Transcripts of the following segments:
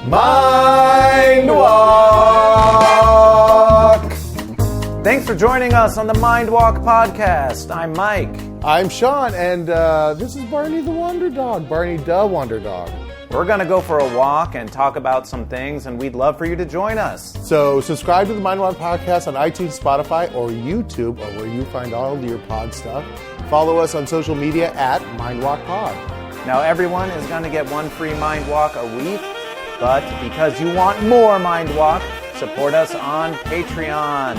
Mind Walk. Thanks for joining us on the Mind Walk podcast. I'm Mike. I'm Sean, and this is Barney the Wonder Dog. Barney the Wonder Dog. We're going to go for a walk and talk about some things, and we'd love for you to join us. So subscribe to the Mind Walk podcast on iTunes, Spotify, or YouTube, or where you find all of your pod stuff. Follow us on social media at Mind Walk Pod. Now, everyone is going to get one free Mind Walk a week, but because you want more Mind Walk, support us on Patreon.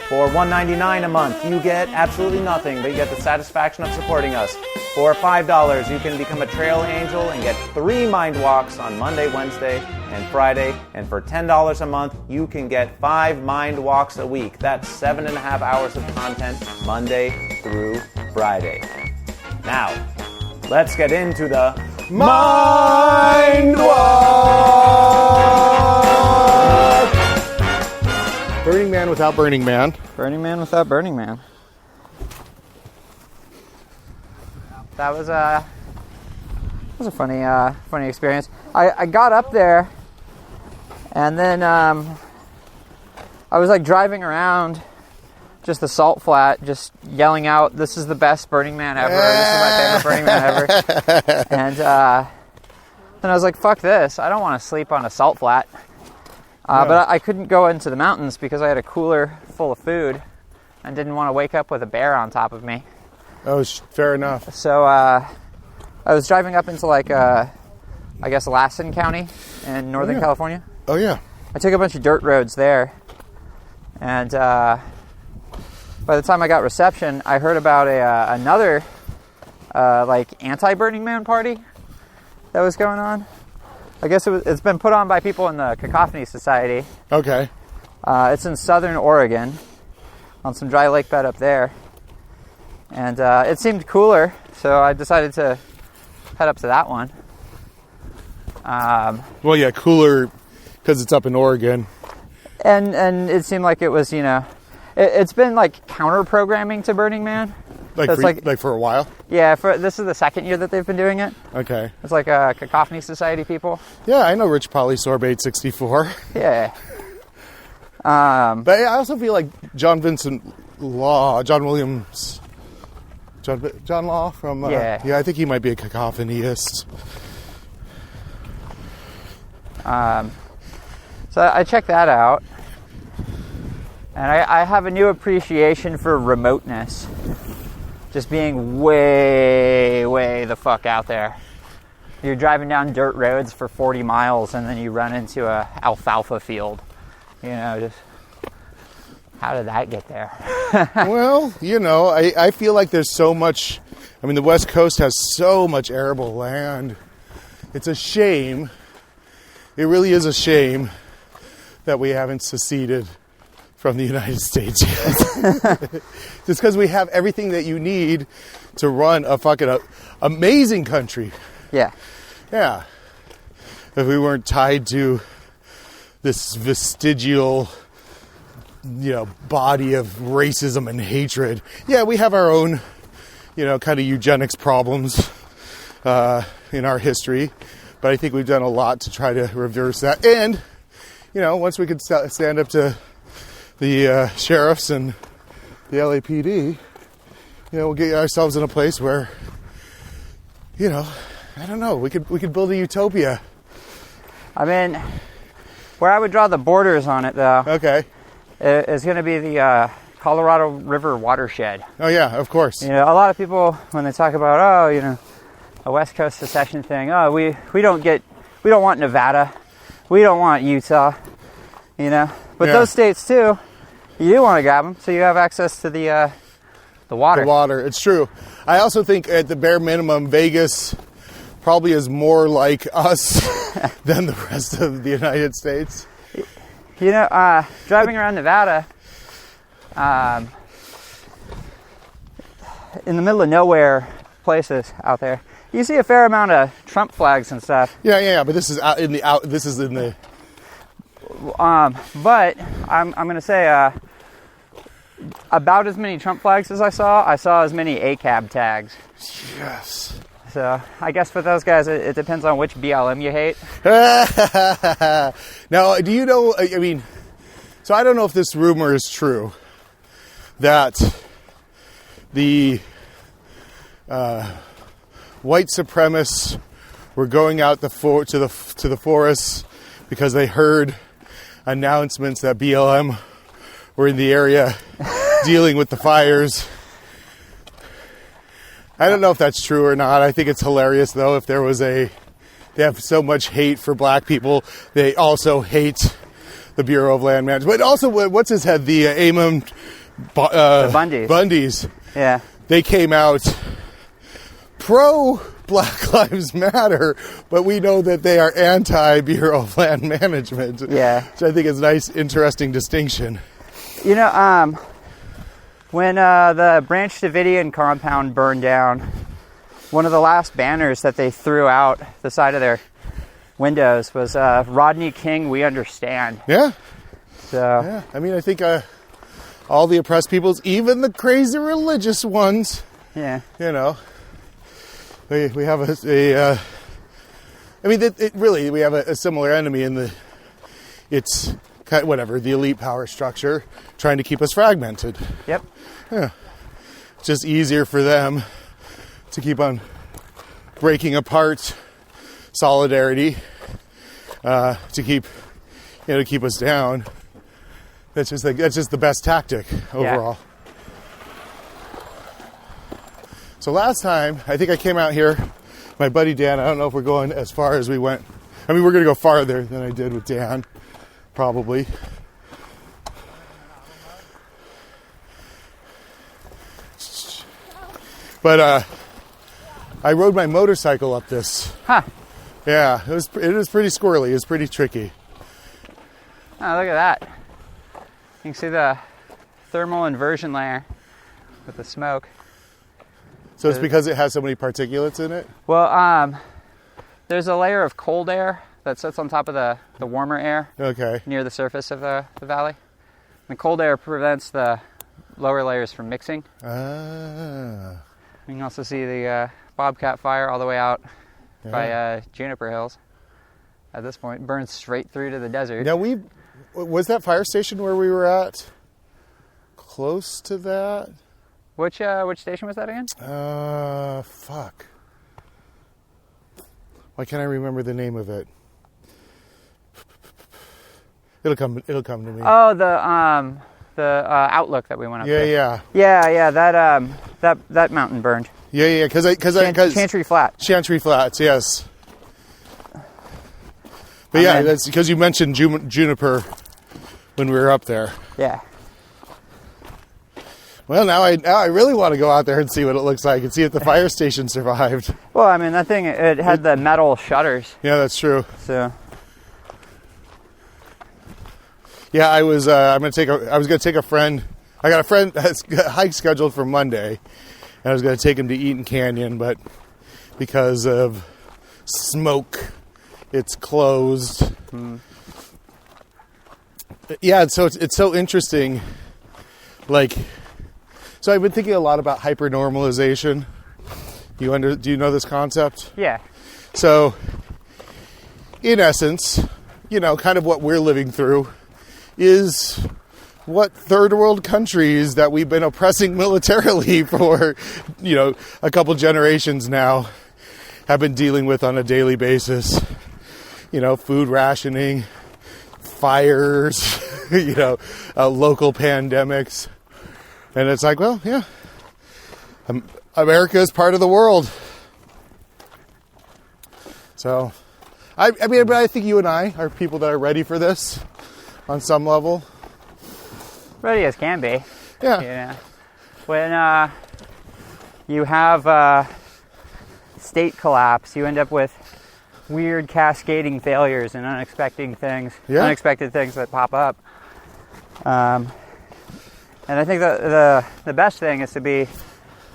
For $1.99 a month, you get absolutely nothing, but you get the satisfaction of supporting us. For $5, you can become a trail angel and get 3 Mind Walks on Monday, Wednesday, and Friday. And for $10 a month, you can get 5 Mind Walks a week. That's 7.5 hours of content, Monday through Friday. Now, let's get into the Mind Walk! Burning Man without Burning Man. Burning Man without Burning Man. That was a funny experience. I got up there, and then I was like driving around just the salt flat, just yelling out, "This is the best Burning Man ever! This is my favorite Burning Man ever!" And then I was like, "Fuck this! I don't want to sleep on a salt flat." But I couldn't go into the mountains because I had a cooler full of food and didn't want to wake up with a bear on top of me. Oh, fair enough. So I was driving up into I guess Lassen County in Northern California. Oh, yeah. I took a bunch of dirt roads there. And by the time I got reception, I heard about another anti-Burning Man party that was going on. I guess it's been put on by people in the Cacophony Society. Okay. It's in southern Oregon, on some dry lake bed up there. And it seemed cooler, so I decided to head up to that one. Well, yeah, cooler because it's up in Oregon. And it seemed like it was, it's been like counter-programming to Burning Man. Like for a while? Yeah, this is the second year that they've been doing it. Okay. It's like Cacophony Society people. Yeah, I know Rich Polysorbate 64. Yeah. But I also feel like John Law from... Yeah, I think he might be a cacophonyist. So I checked that out. And I have a new appreciation for remoteness. Just being way, way the fuck out there. You're driving down dirt roads for 40 miles and then you run into a alfalfa field. Just how did that get there? Well, I feel like there's so much. I mean, the West Coast has so much arable land. It's a shame. It really is a shame that we haven't seceded from the United States yet. Just because we have everything that you need to run a fucking amazing country. Yeah. Yeah. If we weren't tied to this vestigial, body of racism and hatred. Yeah, we have our own, kind of eugenics problems in our history. But I think we've done a lot to try to reverse that. And, once we could stand up to the sheriffs and the LAPD, we'll get ourselves in a place where, I don't know, we could build a utopia. I mean, where I would draw the borders on it, though, okay, is going to be the Colorado River watershed. Oh yeah, of course. A lot of people when they talk about a West Coast secession thing, we don't want Nevada, we don't want Utah, but those states too. You do want to grab them, so you have access to the water. The water, it's true. I also think at the bare minimum, Vegas probably is more like us than the rest of the United States. Driving around Nevada, in the middle of nowhere places out there, you see a fair amount of Trump flags and stuff. Yeah. But this is in the. But I'm going to say about as many Trump flags as I saw as many ACAB tags. Yes. So I guess for those guys, it depends on which BLM you hate. Now, do you know, I mean, so I don't know if this rumor is true, that the white supremacists were going out to the forests because they heard announcements that BLM were in the area dealing with the fires. I don't know if that's true or not. I think it's hilarious, though, if there was they have so much hate for black people, they also hate the Bureau of Land Management. But also, what's his head? The Amon The Bundys. Bundys. Yeah. They came out pro Black Lives Matter, but we know that they are anti Bureau of Land Management. Yeah. So I think it's a nice, interesting distinction. You know, when the Branch Davidian compound burned down, one of the last banners that they threw out the side of their windows was Rodney King, we understand. Yeah. So Yeah. I mean, I think all the oppressed peoples, even the crazy religious ones, yeah. you know, we have I mean, really, we have a similar enemy in it's kind of, whatever, the elite power structure trying to keep us fragmented. Yep. Yeah. It's just easier for them to keep on breaking apart solidarity, to keep us down. That's just the best tactic overall. Yeah. So last time, I think I came out here, my buddy Dan, I don't know if we're going as far as we went. I mean, we're going to go farther than I did with Dan, probably. But I rode my motorcycle up this. Huh. Yeah, it was pretty squirrely. It was pretty tricky. Oh, look at that. You can see the thermal inversion layer with the smoke. So it's because it has so many particulates in it? Well, there's a layer of cold air that sits on top of the warmer air. Okay. Near the surface of the valley. The cold air prevents the lower layers from mixing. Ah. You can also see the bobcat fire all the way out by Juniper Hills. At this point, burns straight through to the desert. Now was that fire station where we were at close to that? Which station was that again? Fuck. Why can't I remember the name of it? It'll come to me. Oh, the Outlook that we went up to. Yeah. That mountain burned. Yeah, because Chantry Flat. Chantry Flats, yes. But yeah, that's because you mentioned juniper when we were up there. Yeah. Well, now I really want to go out there and see what it looks like and see if the fire station survived. Well, I mean, that thing, it had the metal shutters. Yeah, that's true. So. Yeah, I was going to take a friend. I got a friend that's got a hike scheduled for Monday, and I was going to take him to Eaton Canyon, but because of smoke, it's closed. Yeah, so it's so interesting. Like, so I've been thinking a lot about hypernormalization. Do you know this concept? Yeah. So, in essence, kind of what we're living through is what third world countries that we've been oppressing militarily for, a couple generations now have been dealing with on a daily basis. Food rationing, fires, local pandemics. And it's like, well, yeah, America is part of the world. So, I mean, but I think you and I are people that are ready for this on some level. Ready as can be. Yeah. When you have state collapse, you end up with weird cascading failures and unexpected things that pop up. And I think the best thing is to be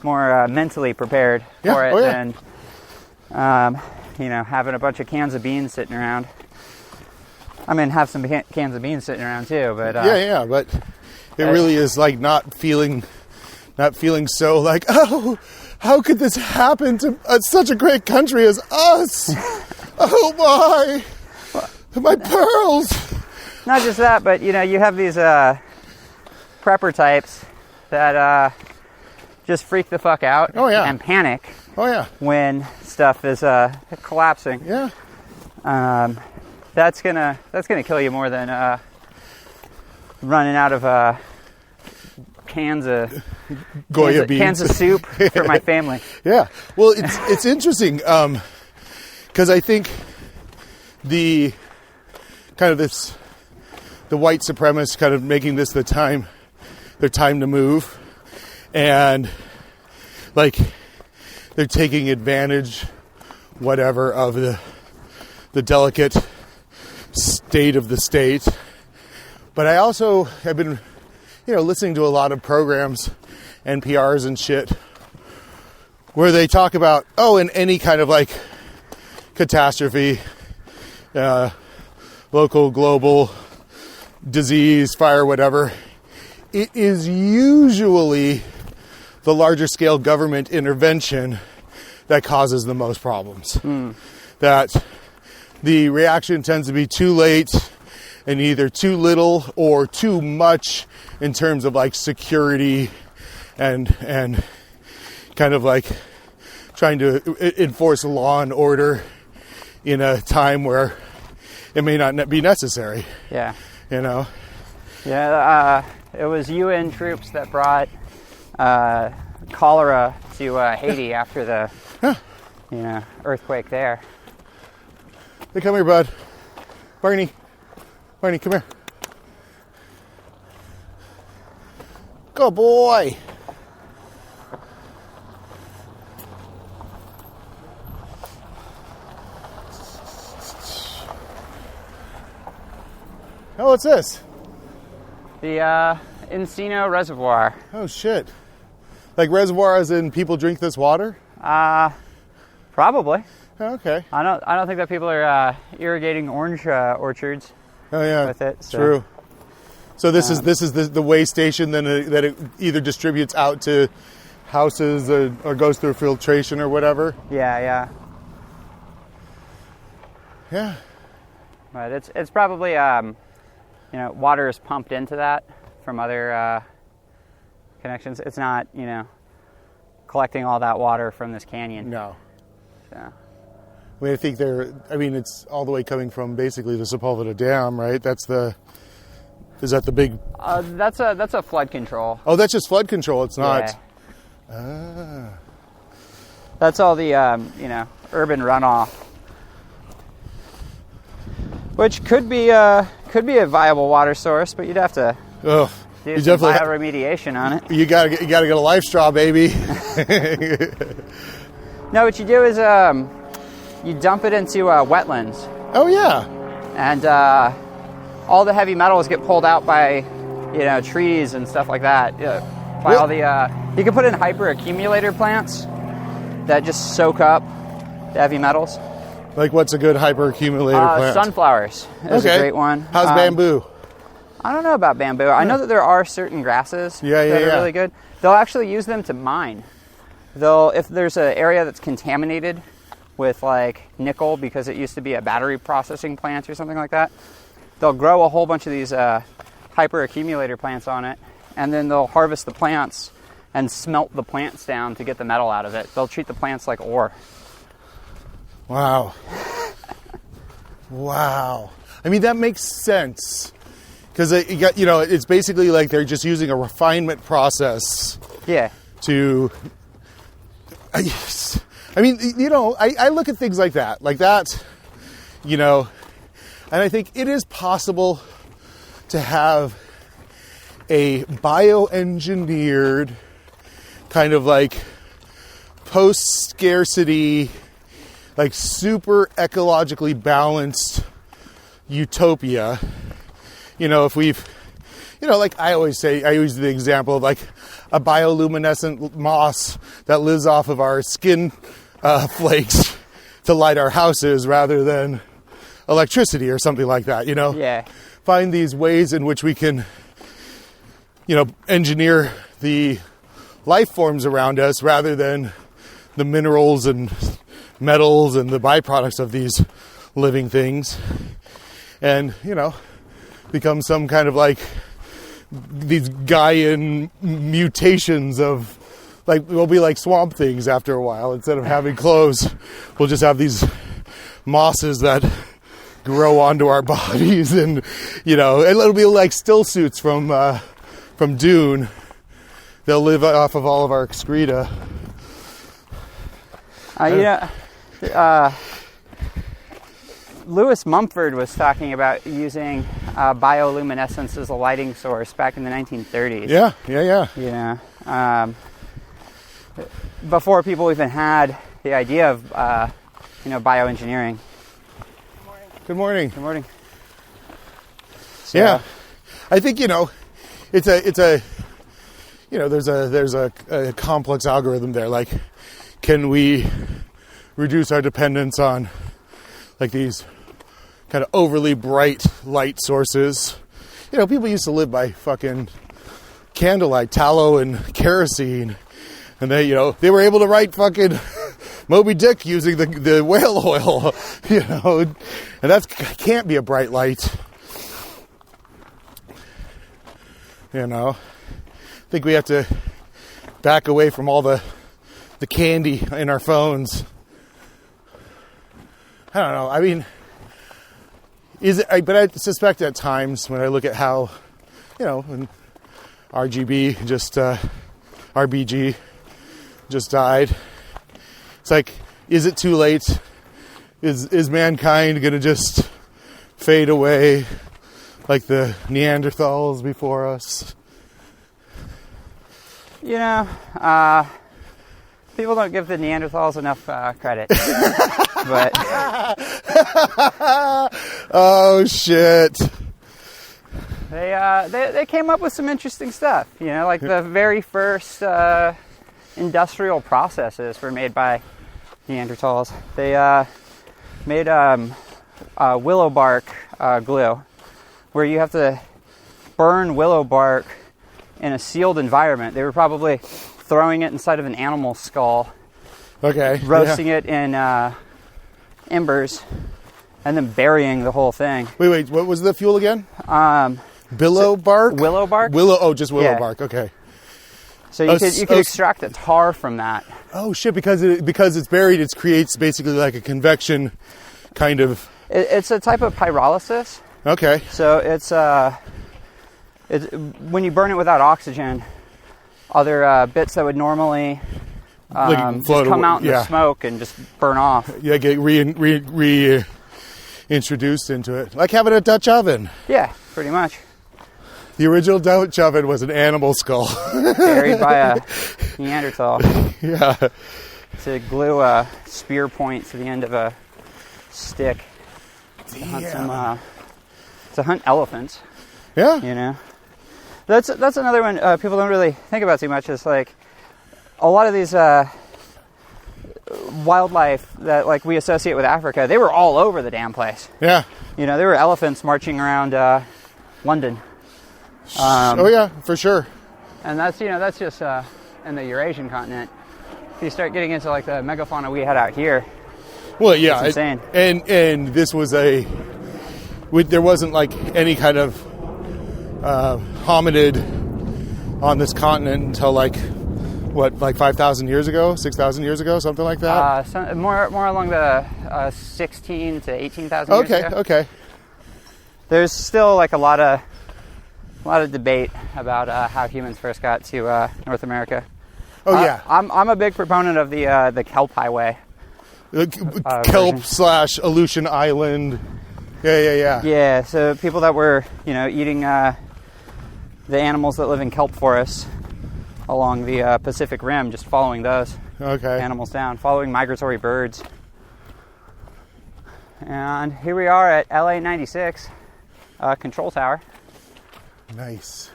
more mentally prepared for it than having a bunch of cans of beans sitting around. I mean, have some cans of beans sitting around too, but but it really is like not feeling so like, oh, how could this happen to such a great country as us? Oh my pearls. Not just that, but you have these prepper types that just freak the fuck out. Oh, yeah. And panic. Oh yeah. When stuff is collapsing. Yeah. That's gonna kill you more than running out of cans of Goya beans. Cans of soup for my family. Yeah. Well, it's interesting because I think the white supremacists kind of making this their time to move, and like they're taking advantage, whatever, of the delicate state of the state. But I also have been, listening to a lot of programs, NPRs and shit, where they talk about, in any kind of like catastrophe, local, global, disease, fire, whatever, it is usually the larger scale government intervention that causes the most problems. That the reaction tends to be too late and either too little or too much in terms of like security and kind of like trying to enforce law and order in a time where it may not be necessary. Yeah. Yeah, it was UN troops that brought cholera to Haiti after the earthquake there. Hey, come here, bud. Barney, come here. Good boy. Oh, what's this? The Encino Reservoir. Oh, shit. Like reservoir as in people drink this water? Probably. Okay. I don't think that people are irrigating orange orchards. Oh yeah, with it. So. True. So this is the way station then that it either distributes out to houses or goes through filtration or whatever. Yeah. Yeah. But it's probably water is pumped into that from other connections. It's not collecting all that water from this canyon. No. So. I mean, I think it's all the way coming from basically the Sepulveda Dam, right? Is that the big? That's a flood control. Oh, that's just flood control. It's not. Yeah. That's all the urban runoff, which could be a viable water source, but you'd have to do some bioremediation on it. You gotta get a life straw, baby. No, what you do is you dump it into wetlands. Oh yeah. And all the heavy metals get pulled out by trees and stuff like that. All the you can put in hyperaccumulator plants that just soak up the heavy metals. Like what's a good hyperaccumulator plant? Sunflowers is a great one. How's bamboo? I don't know about bamboo. I know that there are certain grasses that are really good. They'll actually use them to mine. If there's an area that's contaminated with like nickel because it used to be a battery processing plant or something like that, they'll grow a whole bunch of these hyperaccumulator plants on it, and then they'll harvest the plants and smelt the plants down to get the metal out of it. They'll treat the plants like ore. Wow. Wow. I mean, that makes sense. Because it's basically like they're just using a refinement process. Yeah. I mean, I look at things like that, and I think it is possible to have a bioengineered kind of like post-scarcity, like super ecologically balanced utopia. If we've, like I always say, I use the example of like a bioluminescent moss that lives off of our skin flakes to light our houses rather than electricity or something like that, Yeah. Find these ways in which we can, engineer the life forms around us rather than the minerals and metals and the byproducts of these living things, and become some kind of like these Gaian mutations of like, we'll be like swamp things after a while. Instead of having clothes, we'll just have these mosses that grow onto our bodies, and it'll be like still suits from Dune. They'll live off of all of our excreta. Lewis Mumford was talking about using bioluminescence as a lighting source back in the 1930s. Yeah. Before people even had the idea of bioengineering. Good morning. Good morning. So, yeah, I think it's a there's a complex algorithm there. Like, can we reduce our dependence on like these kind of overly bright light sources? People used to live by fucking candlelight, tallow and kerosene, and they were able to write fucking Moby Dick using the whale oil, and that can't be a bright light. I think we have to back away from all the candy in our phones. I don't know. I mean, but I suspect at times when I look at how, when RBG just died, it's like, is it too late? Is mankind going to just fade away like the Neanderthals before us? People don't give the Neanderthals enough credit. But oh shit! They came up with some interesting stuff. Like the very first industrial processes were made by Neanderthals. They made willow bark glue, where you have to burn willow bark in a sealed environment. They were probably throwing it inside of an animal skull, roasting it in embers, and then burying the whole thing. Wait, what was the fuel again? Willow bark? Just willow bark, okay. So you could extract the tar from that. Oh shit, because it's buried, it creates basically like a convection kind of... It's a type of pyrolysis. Okay. So it's when you burn it without oxygen, other bits that would normally just come out in the smoke and just burn off. Yeah, get reintroduced into it. Like having a Dutch oven. Yeah, pretty much. The original Dutch oven was an animal skull. Buried by a Neanderthal. Yeah. To glue a spear point to the end of a stick. To hunt elephants. Yeah. That's another one people don't really think about too much. Is like a lot of these wildlife that like we associate with Africa. They were all over the damn place. Yeah. There were elephants marching around London. Oh yeah, for sure. And that's just in the Eurasian continent. If you start getting into like the megafauna we had out here, well, yeah, it's insane. And this was there wasn't like any kind of hominid on this continent until like 5,000 years ago, 6,000 years ago, something like that. More along the 16 to 18,000 years ago. Okay. There's still like a lot of debate about how humans first got to North America. Oh yeah, I'm a big proponent of the kelp highway. Kelp / Aleutian Island. Yeah. Yeah. So people that were eating the animals that live in kelp forests along the Pacific Rim, just following those animals down, following migratory birds. And here we are at LA 96 control tower. Nice.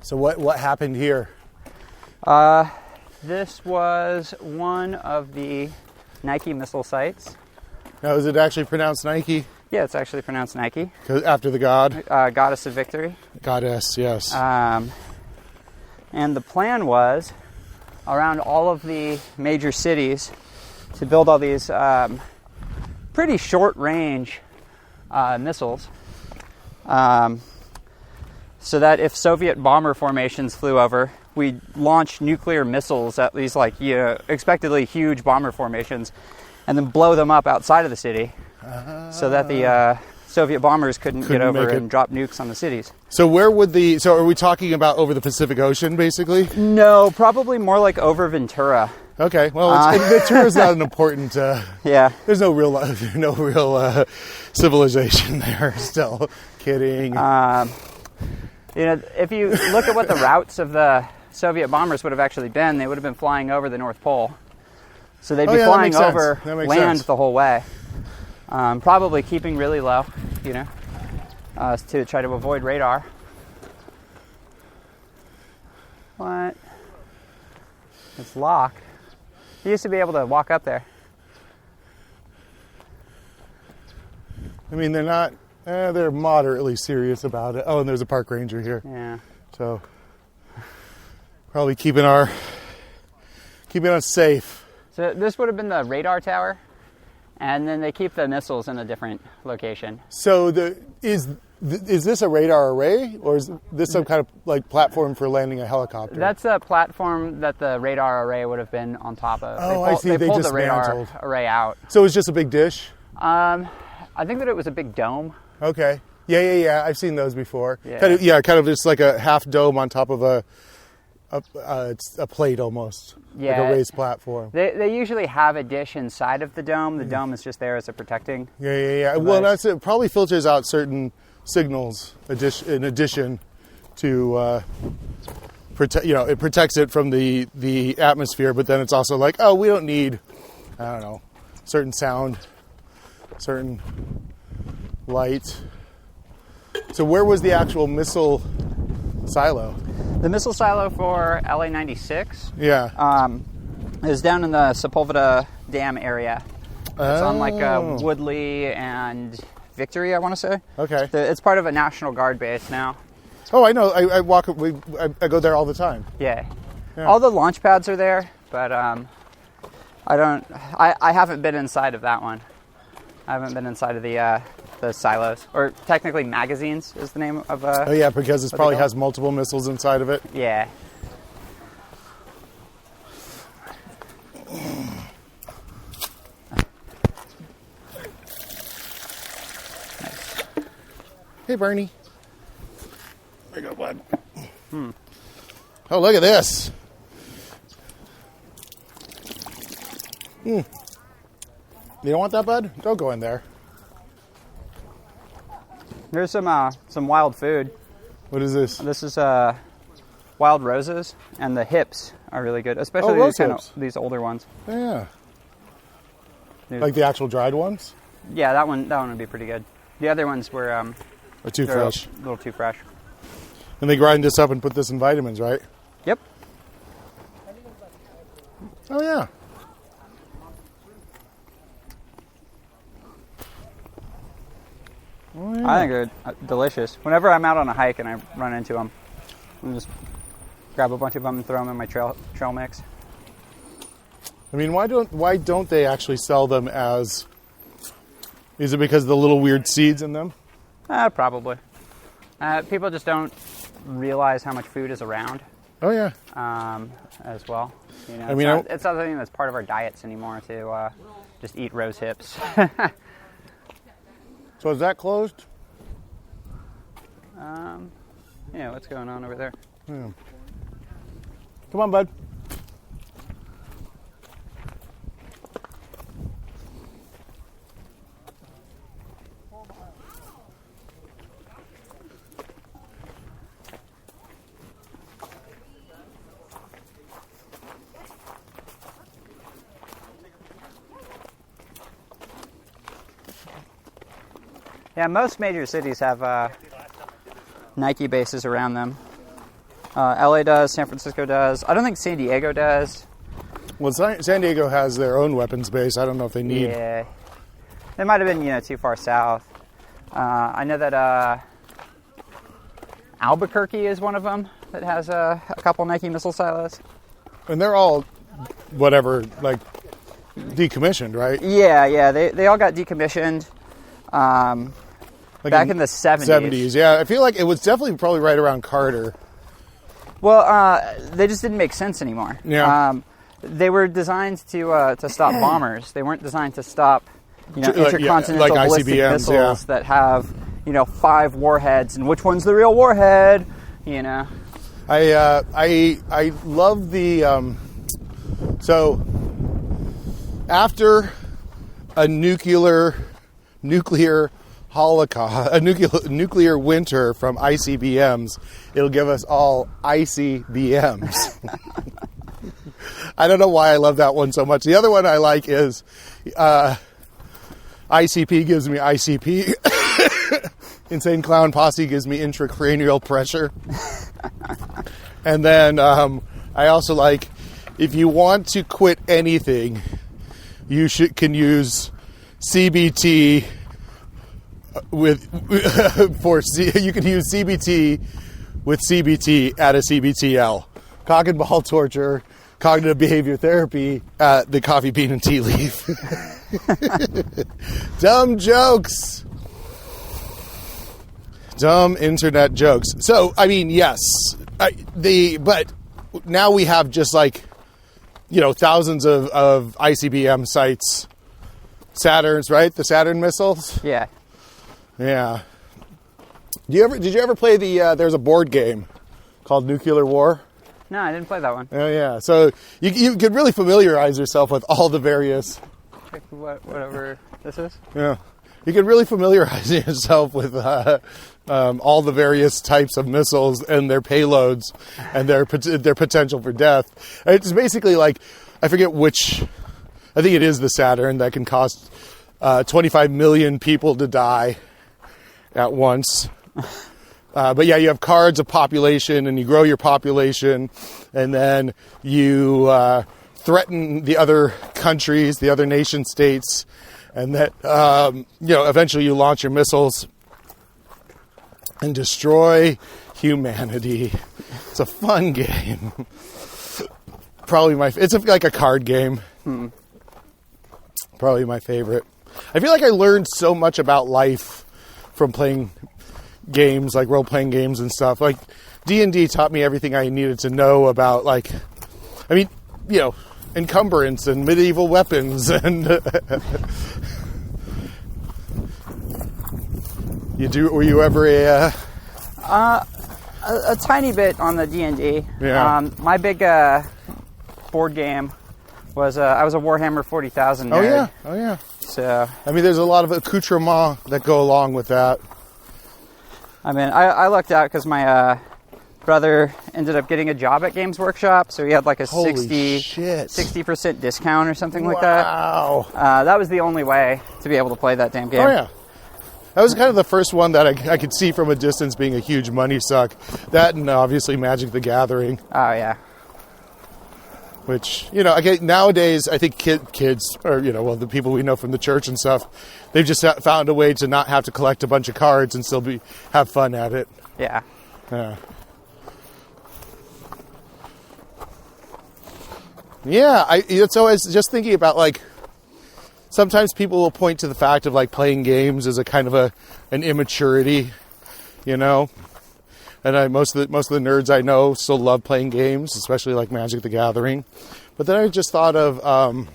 So what happened here? This was one of the Nike missile sites. Now, is it actually pronounced Nike? Yeah, it's actually pronounced Nike. After the god? Goddess of Victory. Goddess, yes. And the plan was around all of the major cities to build all these pretty short-range missiles, so that if Soviet bomber formations flew over, we'd launch nuclear missiles at these expectedly huge bomber formations, and then blow them up outside of the city, so that the Soviet bombers couldn't get over and drop nukes on the cities. So where would so are we talking about over the Pacific Ocean, basically? No, probably more like over Ventura. Okay, well, Ventura's not an important. Yeah, there's no real civilization there. Still, kidding. If you look at what the routes of the Soviet bombers would have actually been, they would have been flying over the North Pole. So they'd be flying over land the whole way. Probably keeping really low, to try to avoid radar. What? It's locked. You used to be able to walk up there. I mean, they're not. They're moderately serious about it. Oh, and there's a park ranger here. Yeah. So probably keeping us safe. So this would have been the radar tower, and then they keep the missiles in a different location. So is this a radar array, or is this some kind of platform for landing a helicopter? That's a platform that the radar array would have been on top of. Oh, I see. They pulled the dismantled. radar array out. So it was just a big dish? I think that it was a big dome. Okay. Yeah. I've seen those before. Yeah. Kind of just like a half dome on top of a plate almost. Yeah. Like a raised platform. They usually have a dish inside of the dome. The dome is just there as a protecting. Yeah. device. Well, it probably filters out certain signals in addition to protect. It protects it from the atmosphere, but then it's also like, oh, we don't need, I don't know, certain sound, certain light. So where was the actual missile silo? The missile silo for LA-96 Yeah. is down in the Sepulveda Dam area. It's on Woodley and Victory, I want to say. Okay. It's part of a National Guard base now. Oh, I know. I go there all the time. Yeah. Yeah. All the launch pads are there, but I haven't been inside of that one. I haven't been inside of the silos, or technically magazines is the name of. Oh yeah, because it probably has multiple missiles inside of it. Yeah. Nice. Hey, Bernie. There you go, bud. Oh, look at this. You don't want that, bud? Don't go in there. There's some wild food. What is this? This is wild roses, and the hips are really good, especially these older ones. Yeah. Dude. Like the actual dried ones? Yeah, that one would be pretty good. The other ones were Or too fresh. a little too fresh. And they grind this up and put this in vitamins, right? Yep. Oh yeah. Oh, yeah. I think they're delicious. Whenever I'm out on a hike and I run into them, I just grab a bunch of them and throw them in my trail mix. I mean, why don't they actually sell them as? Is it because of the little weird seeds in them? Probably. People just don't realize how much food is around. Oh yeah. As well. It's not something that's part of our diets anymore to just eat rose hips. So is that closed? Yeah, what's going on over there? Yeah. Come on, bud. Yeah, most major cities have Nike bases around them. LA does, San Francisco does. I don't think San Diego does. Well, San Diego has their own weapons base. I don't know if they need. Yeah, they might have been too far south. I know that Albuquerque is one of them. that has a couple Nike missile silos. And they're all, whatever, like, decommissioned, right? Yeah. They all got decommissioned back in the 70s. 70s, yeah. I feel like it was definitely probably right around Carter. Well, they just didn't make sense anymore. Yeah. They were designed to stop bombers. They weren't designed to stop, intercontinental like ballistic ICBMs, missiles that have, 5 warheads, and which one's the real warhead? I love the so after a nuclear holocaust, a nuclear winter from ICBMs, it'll give us all icy BMs. I don't know why I love that one so much. The other one I like is ICP gives me ICP. Insane Clown Posse gives me intracranial pressure. And then I also like, if you want to quit anything, you can use CBT you can use CBT with CBT at a CBTL. Cock and ball torture, cognitive behavior therapy at the coffee bean and tea leaf. Dumb jokes. Dumb internet jokes. So, I mean, yes, but now we have just like, thousands of ICBM sites. Saturns, right? The Saturn missiles. Yeah. Yeah. Did you ever play there's a board game called Nuclear War? No, I didn't play that one. Oh yeah. So you could really familiarize yourself with all the various. Whatever this is. Yeah. You can really familiarize yourself with all the various types of missiles and their payloads and their potential for death. It's basically like, I forget which, I think it is the Saturn that can cause 25 million people to die at once. But yeah, you have cards of population and you grow your population and then you threaten the other countries, the other nation states, and that, eventually you launch your missiles and destroy humanity. It's a fun game. Probably it's like a card game. Probably my favorite. I feel like I learned so much about life from playing games, like role-playing games and stuff. Like, D&D taught me everything I needed to know about, encumbrance and medieval weapons and were you ever a tiny bit on the D&D. Yeah. My big board game was I was a Warhammer 40,000 nerd. Oh yeah. So I mean, there's a lot of accoutrements that go along with that. I mean, I lucked out because my brother ended up getting a job at Games Workshop, so he had like a 60% discount or something like that. Wow. That was the only way to be able to play that damn game. Oh, yeah. That was kind of the first one that I could see from a distance being a huge money suck. That and obviously Magic the Gathering. Oh, yeah. Which, nowadays I think kids, or, the people we know from the church and stuff, they've just found a way to not have to collect a bunch of cards and still have fun at it. Yeah. Yeah. Yeah, so I was just thinking about, sometimes people will point to the fact of, playing games as a kind of an immaturity, And most of the nerds I know still love playing games, especially like Magic the Gathering. But then I just thought of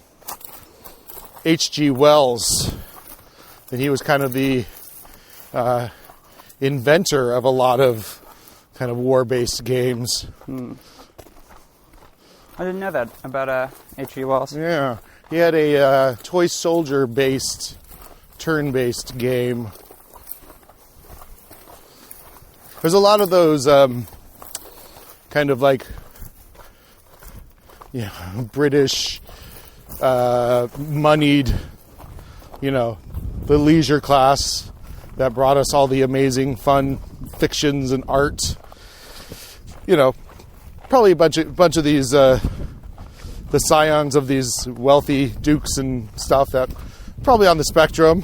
H.G. Wells, and he was kind of the inventor of a lot of kind of war-based games. I didn't know that about H.G. Wells. Yeah, he had a toy soldier-based, turn-based game. There's a lot of those kind of British moneyed, the leisure class that brought us all the amazing fun fictions and art. Probably a bunch of these the scions of these wealthy dukes and stuff that probably on the spectrum.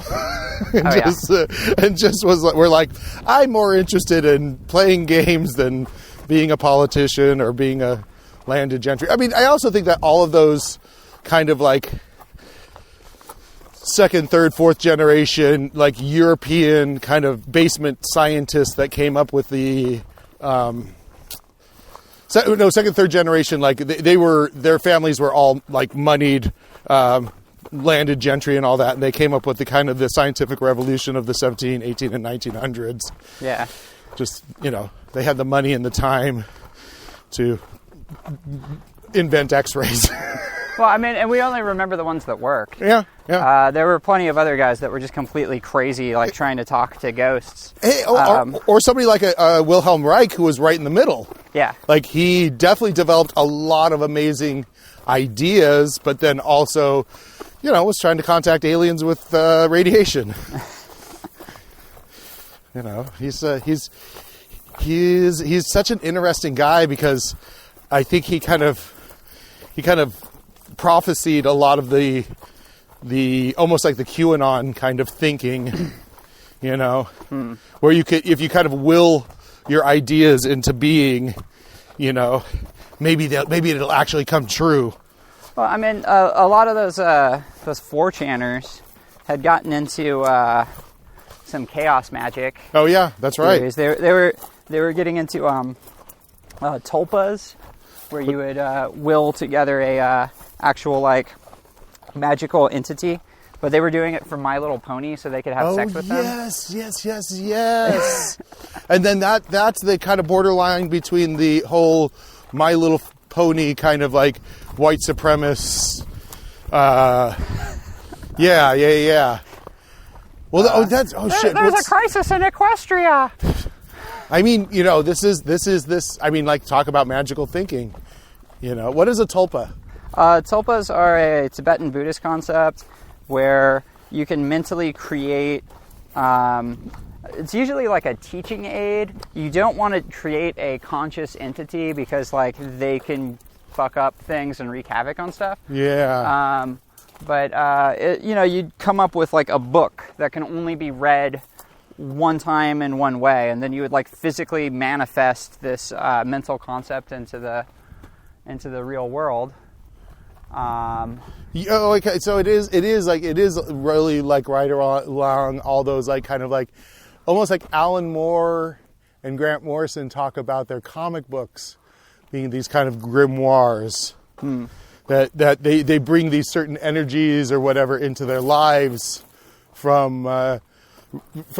We're like, I'm more interested in playing games than being a politician or being a landed gentry. I mean, I also think that all of those kind of like second, third, fourth generation, like European kind of basement scientists that came up with the, second, third generation, like their families were all like moneyed, landed gentry and all that. And they came up with the kind of the scientific revolution of the 17, 18 and 1900s. Yeah. Just, they had the money and the time to invent x-rays. Well, I mean, and we only remember the ones that worked. Yeah. There were plenty of other guys that were just completely crazy, like trying to talk to ghosts. Hey, or somebody like a Wilhelm Reich, who was right in the middle. Yeah. Like, he definitely developed a lot of amazing ideas, but then also, was trying to contact aliens with radiation. He's such an interesting guy because I think he kind of prophesied a lot of the almost like the QAnon kind of thinking, where you could, if you kind of will your ideas into being, maybe it'll actually come true. Well, I mean, a lot of those 4chaners had gotten into some chaos magic. Oh yeah, that's right. They were getting into tulpas, where you would will together a actual like magical entity, but they were doing it for My Little Pony so they could have sex with them. Yes. And then that's the kind of borderline between the whole My Little Pony kind of like white supremacist. Yeah. Well, shit. There's a crisis in Equestria. I mean, this is. I mean, like, talk about magical thinking. What is a tulpa? Tulpas are a Tibetan Buddhist concept where you can mentally create. It's usually like a teaching aid. You don't want to create a conscious entity because, like, they can fuck up things and wreak havoc on stuff. Yeah. But you'd come up with like a book that can only be read one time in one way, and then you would like physically manifest this mental concept into the real world. Okay, so it is really like right along all those like kind of like almost like Alan Moore and Grant Morrison talk about their comic books being these kind of grimoires. That they bring these certain energies or whatever into their lives from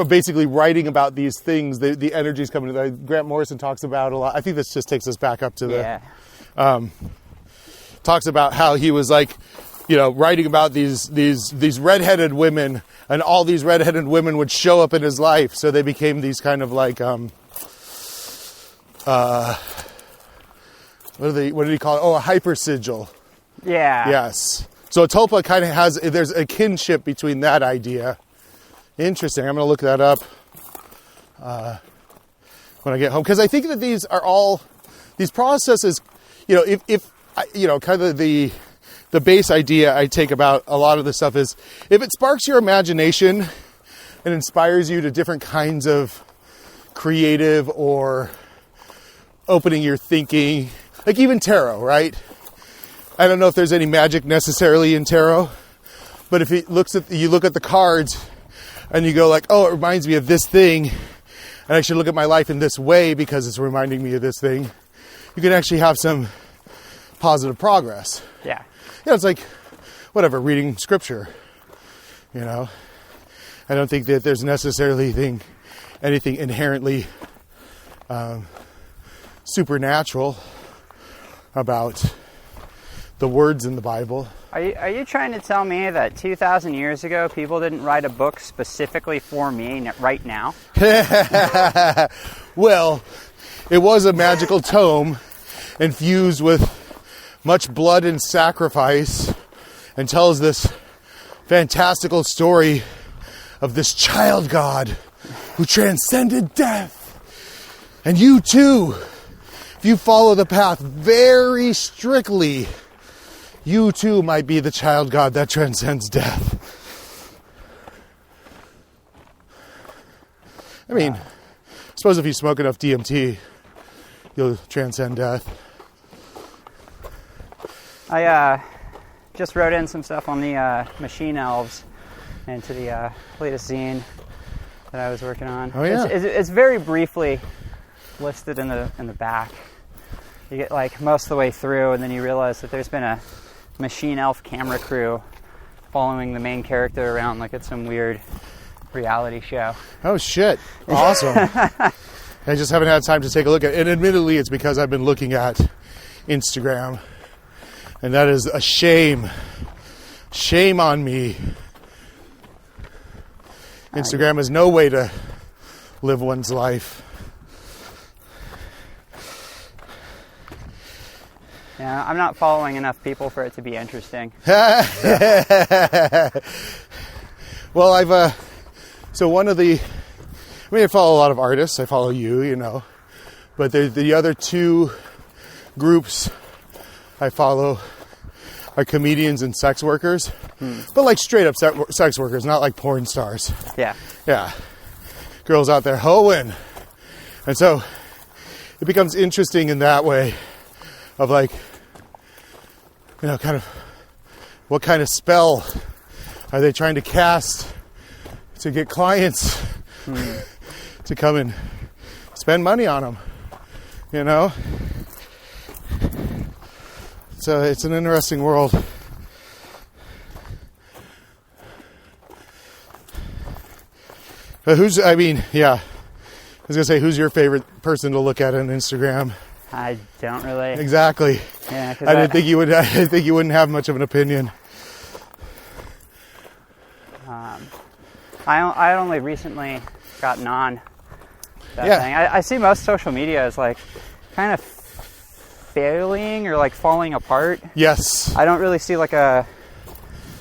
basically writing about these things. The energies coming to Grant Morrison talks about a lot. I think this just takes us back up to the talks about how he was like, writing about these redheaded women, and all these redheaded women would show up in his life, so they became these kind of like what did he call it? Oh, a hypersigil. Yeah. Yes. So a tulpa kind of there's a kinship between that idea. Interesting. I'm going to look that up when I get home, because I think that these processes, if kind of the base idea I take about a lot of this stuff is if it sparks your imagination and inspires you to different kinds of creative or opening your thinking, like even tarot, right? I don't know if there's any magic necessarily in tarot, but if you look at the cards and you go like, oh, it reminds me of this thing, and I should look at my life in this way because it's reminding me of this thing, you can actually have some positive progress. Yeah. It's like, whatever, reading scripture, I don't think that there's necessarily anything inherently supernatural about the words in the Bible. Are you trying to tell me that 2,000 years ago people didn't write a book specifically for me right now? Well, it was a magical tome infused with much blood and sacrifice, and tells this fantastical story of this child God who transcended death. And you too, if you follow the path very strictly, you too might be the child God that transcends death. I mean, I suppose if you smoke enough DMT, you'll transcend death. I just wrote in some stuff on the machine elves into the latest zine that I was working on. Oh yeah, it's very briefly listed in the back. You get like most of the way through, and then you realize that there's been a machine elf camera crew following the main character around like it's some weird reality show. Oh shit! Awesome. I just haven't had time to take a look at it. And admittedly, it's because I've been looking at Instagram, and that is a shame. Shame on me. Instagram is no way to live one's life. Yeah, I'm not following enough people for it to be interesting. Well, so one of the, I follow a lot of artists. I follow you, but the other two groups I follow are comedians and sex workers, but like straight up sex workers, not like porn stars. Yeah. Yeah. Girls out there hoeing. And so it becomes interesting in that way of like, kind of what kind of spell are they trying to cast to get clients to come and spend money on them, So it's an interesting world. But I was gonna say, who's your favorite person to look at on Instagram? I don't really. Exactly. Yeah, I didn't think you would. I didn't think you wouldn't have much of an opinion. I only recently gotten on that thing. I see most social media as like kind of failing or like falling apart. Yes. I don't really see like a,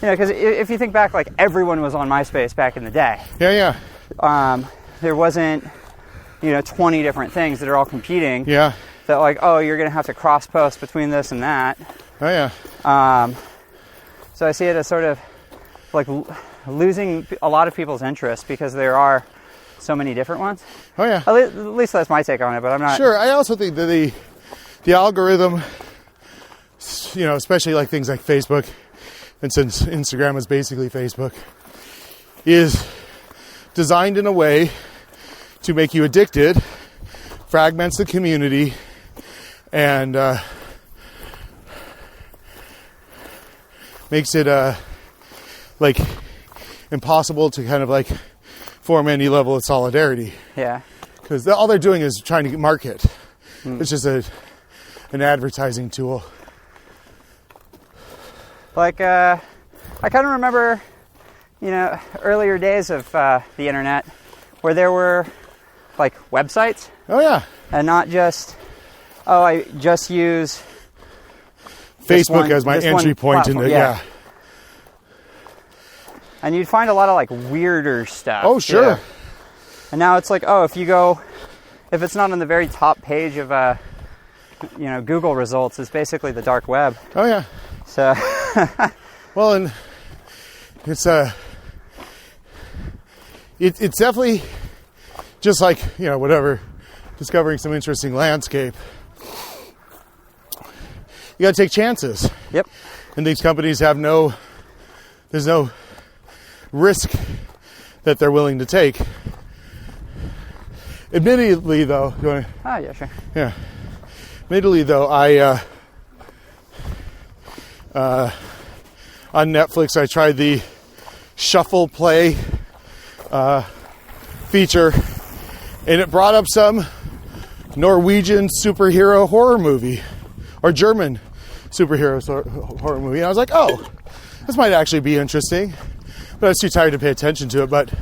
because if you think back, like everyone was on MySpace back in the day. Yeah. There wasn't, 20 different things that are all competing. Yeah. That like, oh, you're going to have to cross post between this and that. Oh yeah. So I see it as sort of like losing a lot of people's interest because there are so many different ones. Oh yeah. At least that's my take on it, but I'm not sure. I also think that the algorithm, especially like things like Facebook, and since Instagram is basically Facebook, is designed in a way to make you addicted, fragments the community, and makes it like impossible to kind of like form any level of solidarity. Yeah. Because all they're doing is trying to market. It's just an advertising tool. Like, I kind of remember, earlier days of the internet where there were like websites. Oh yeah. And not just, I just use Facebook as my entry point into, yeah. And you'd find a lot of like weirder stuff. Oh, sure. Too. And now it's like, if it's not on the very top page of, Google results, it's basically the dark web. Oh yeah. So. Well, and it's it's definitely just like, whatever, discovering some interesting landscape. You got to take chances. Yep. And these companies there's no risk that they're willing to take. Admittedly, though, Yeah, sure. Yeah. Admittedly, though, I on Netflix I tried the shuffle play feature, and it brought up some Norwegian superhero horror movie or German superhero horror movie, and I was like, oh, this might actually be interesting, but I was too tired to pay attention to it. But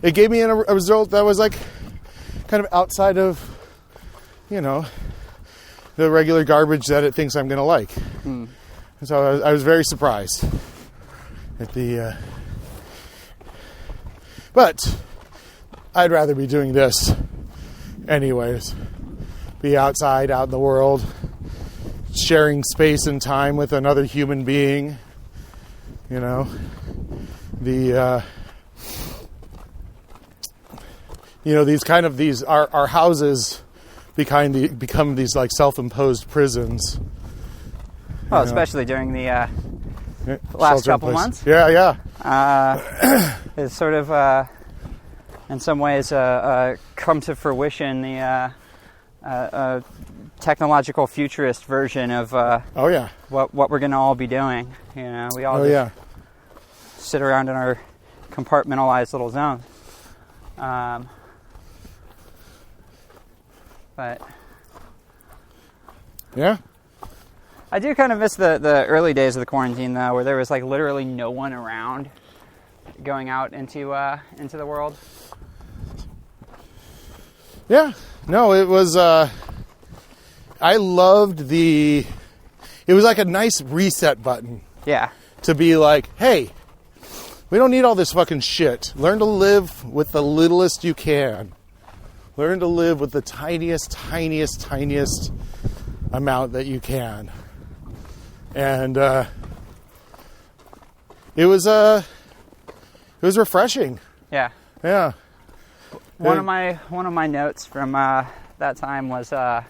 it gave me a result that was like kind of outside of the regular garbage that it thinks I'm going to like. And so I was very surprised at the but I'd rather be doing this anyways. Be outside, out in the world, sharing space and time with another human being. These our houses become these like self-imposed prisons. Well, especially during the last couple months. Yeah. It's sort of, in some ways, come to fruition the technological futurist version of what we're going to all be doing. You know, we all sit around in our compartmentalized little zone. But yeah, I do kind of miss the early days of the quarantine, though, where there was like literally no one around going out into the world. Yeah, no, it was. I loved it was like a nice reset button. Yeah. To be like, hey, we don't need all this fucking shit. Learn to live with the littlest you can. Learn to live with the tiniest amount that you can. And it was refreshing. Yeah. Yeah. One of my notes from that time was that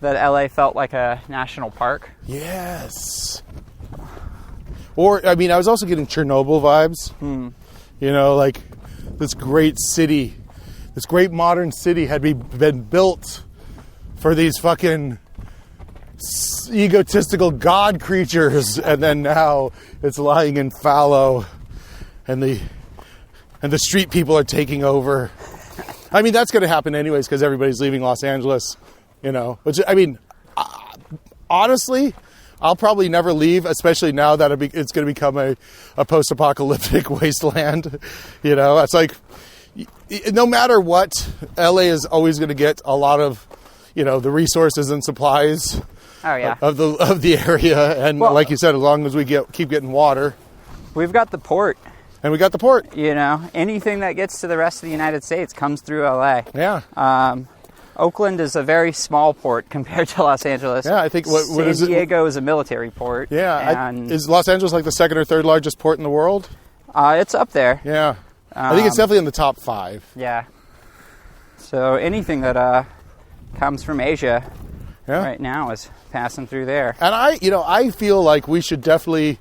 LA felt like a national park. Yes. Or, I mean, I was also getting Chernobyl vibes. You know, like this great city, this great modern city had been built for these fucking egotistical god creatures, and then now it's lying in fallow, and the street people are taking over. I mean, that's going to happen anyways because everybody's leaving Los Angeles, you know. Which, I mean, honestly, I'll probably never leave, especially now that it's going to become a post-apocalyptic wasteland. You know, it's like, no matter what, LA is always going to get a lot of, you know, the resources and supplies of the area. And well, like you said, as long as we keep getting water. We've got the port. And we got the port. You know, anything that gets to the rest of the United States comes through LA. Yeah. Oakland is a very small port compared to Los Angeles. Yeah, I think what is it? San Diego is a military port. Yeah. Is Los Angeles like the second or third largest port in the world? It's up there. Yeah. I think it's definitely in the top 5. Yeah. So anything that comes from Asia right now is passing through there. And I feel like we should definitely,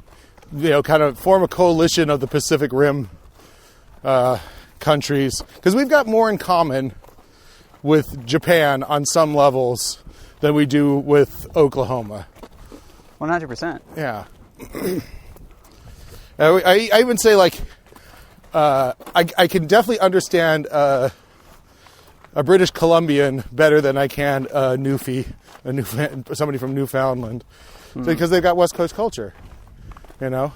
you know, kind of form a coalition of the Pacific Rim countries, because we've got more in common with Japan on some levels than we do with Oklahoma. 100%. Yeah. I even say, like, I can definitely understand a British Columbian better than I can a Newfie, somebody from Newfoundland, because they've got West Coast culture, you know?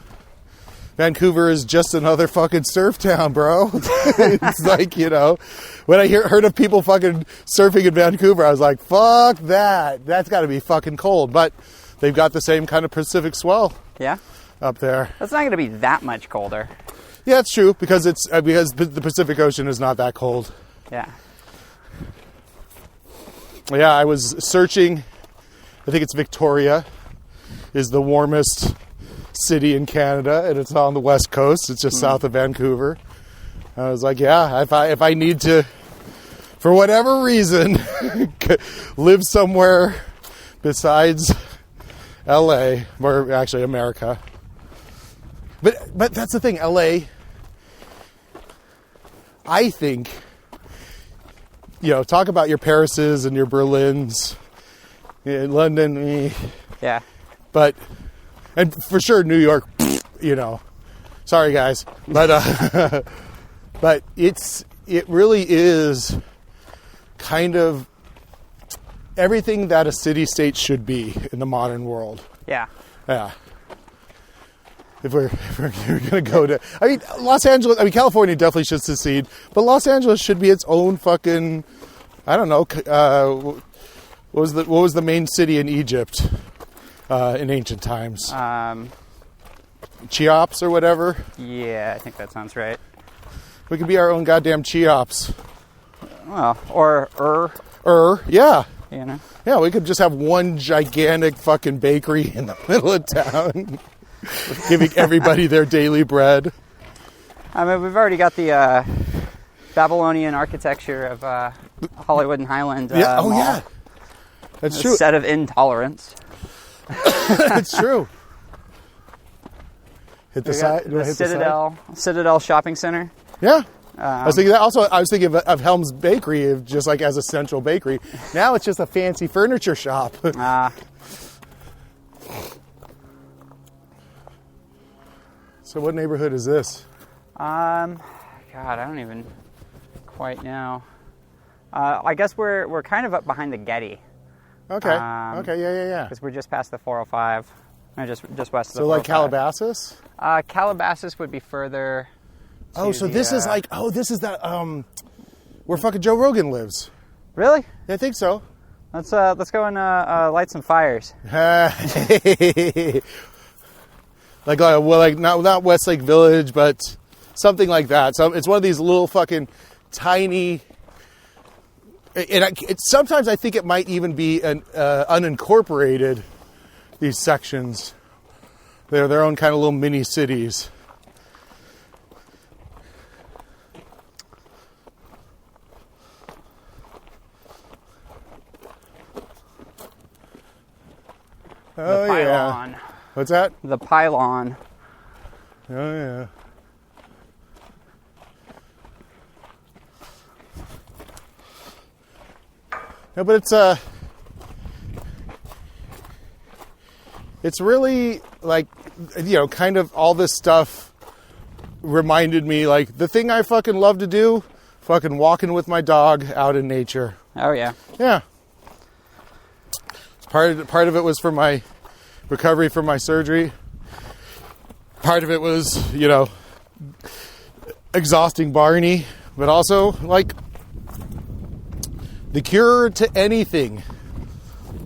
Vancouver is just another fucking surf town, bro. It's like, you know, when I heard of people fucking surfing in Vancouver, I was like, fuck that. That's got to be fucking cold. But they've got the same kind of Pacific swell. Yeah. Up there. That's not going to be that much colder. Yeah, it's true, because because the Pacific Ocean is not that cold. Yeah. Yeah, I was searching. I think it's Victoria is the warmest city in Canada, and it's on the west coast. It's just south of Vancouver. I was like, yeah, if I need to, for whatever reason, live somewhere besides LA, or actually America. But that's the thing, LA, I think, you know, talk about your Parises and your Berlins, London, yeah. But, and for sure, New York, you know, sorry guys, but but it really is kind of everything that a city-state should be in the modern world. Yeah. Yeah. If we're going to go to, I mean, California definitely should secede, but Los Angeles should be its own fucking, I don't know, what was the main city in Egypt in ancient times? Cheops or whatever? Yeah, I think that sounds right. We could be our own goddamn Cheops. Well, or yeah. You know? Yeah, we could just have one gigantic fucking bakery in the middle of town, giving everybody their daily bread. I mean, we've already got the Babylonian architecture of Hollywood and Highland. Yeah. Oh, Mall. yeah. That's a true. set of intolerance. It's true. Hit the We got side. Do I the hit the side? Citadel Shopping Center. Yeah. I was thinking that. Also, I was thinking of Helm's Bakery, just like as a central bakery. Now it's just a fancy furniture shop. So what neighborhood is this? God, I don't even quite know. I guess we're kind of up behind the Getty. Okay. Okay. Yeah. Because we're just past the 405. No, just west of the 405. So like Calabasas? Calabasas would be further. Oh, so this is like, this is that, where fucking Joe Rogan lives. Really? Yeah, I think so. Let's go and light some fires. Like not Westlake Village, but something like that. So it's one of these little fucking tiny. And sometimes I think it might even be an unincorporated. These sections, they're their own kind of little mini cities. The pylon. Yeah. What's that? The pylon. Oh yeah. No, but it's really like, kind of all this stuff reminded me, like, the thing I fucking love to do, fucking walking with my dog out in nature. Oh yeah. Yeah. Part of it was for my recovery from my surgery. Part of it was, exhausting Barney, but also like the cure to anything,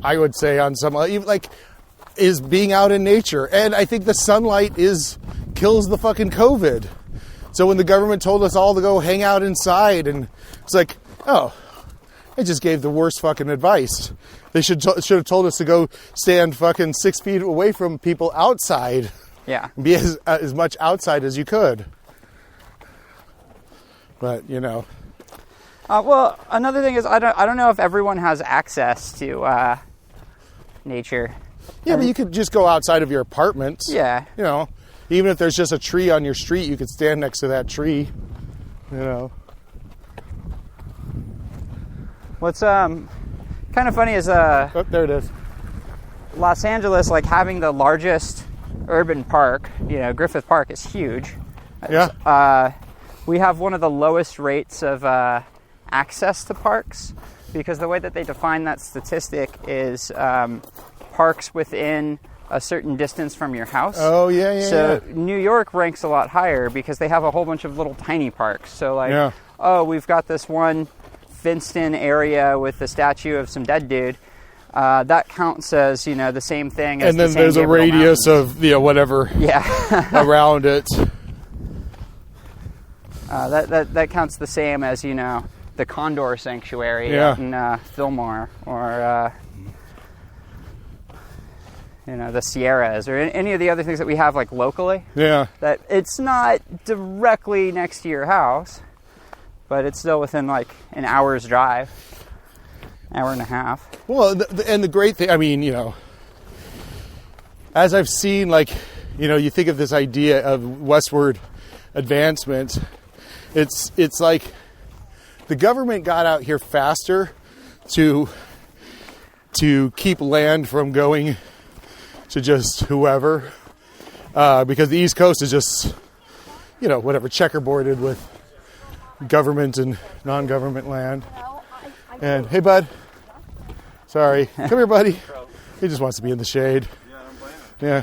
I would say, on some, even like, is being out in nature. And I think the sunlight kills the fucking COVID. So when the government told us all to go hang out inside, and it's like, oh, I just gave the worst fucking advice. They should have told us to go stand fucking 6 feet away from people outside. Yeah. Be as much outside as you could. But, well, another thing is I don't know if everyone has access to nature. Yeah, but you could just go outside of your apartment. Yeah. Even if there's just a tree on your street, you could stand next to that tree. What's kind of funny is Oh, there it is. Los Angeles, like, having the largest urban park. Griffith Park is huge. Yeah. We have one of the lowest rates of access to parks, because the way that they define that statistic is parks within a certain distance from your house. Oh, yeah. So New York ranks a lot higher because they have a whole bunch of little tiny parks. So like, we've got this one fenced-in area with the statue of some dead dude. That counts as, the same thing as and then the there's a Gabriel radius Mountains. of, whatever around it. That counts the same as, the Condor Sanctuary out in Fillmore, or the Sierras, or any of the other things that we have, like, locally. Yeah. That it's not directly next to your house, but it's still within like an hour's drive, hour and a half. Well, and the great thing, I mean, as I've seen, like, you think of this idea of westward advancement, it's like the government got out here faster to keep land from going to just whoever, because the East Coast is just, whatever, checkerboarded with government and non-government land. And hey, bud, sorry, come here, buddy. He just wants to be in the shade. Yeah,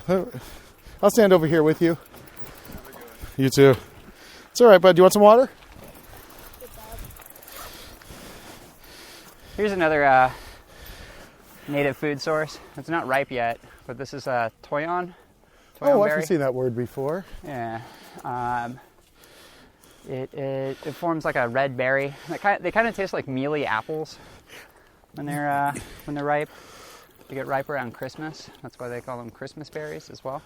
I'll stand over here with you. You too. It's all right, bud. Do you want some water? Here's another native food source. It's not ripe yet, but this is a toyon. Oh, berry. I've seen that word before. Yeah. It forms like a red berry. They kind of taste like mealy apples when they're ripe. They get ripe around Christmas. That's why they call them Christmas berries as well.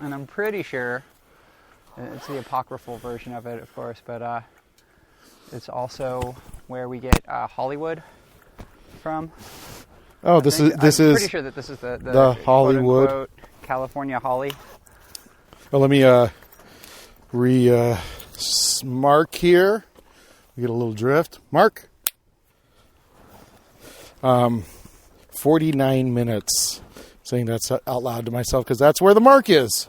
And I'm pretty sure it's the apocryphal version of it, of course, but it's also where we get Hollywood from. Oh, I'm pretty sure that this is the Hollywood, quote, unquote, California holly. Well, let me mark here. We get a little drift. Mark. 49 minutes. Saying that's out loud to myself because that's where the mark is.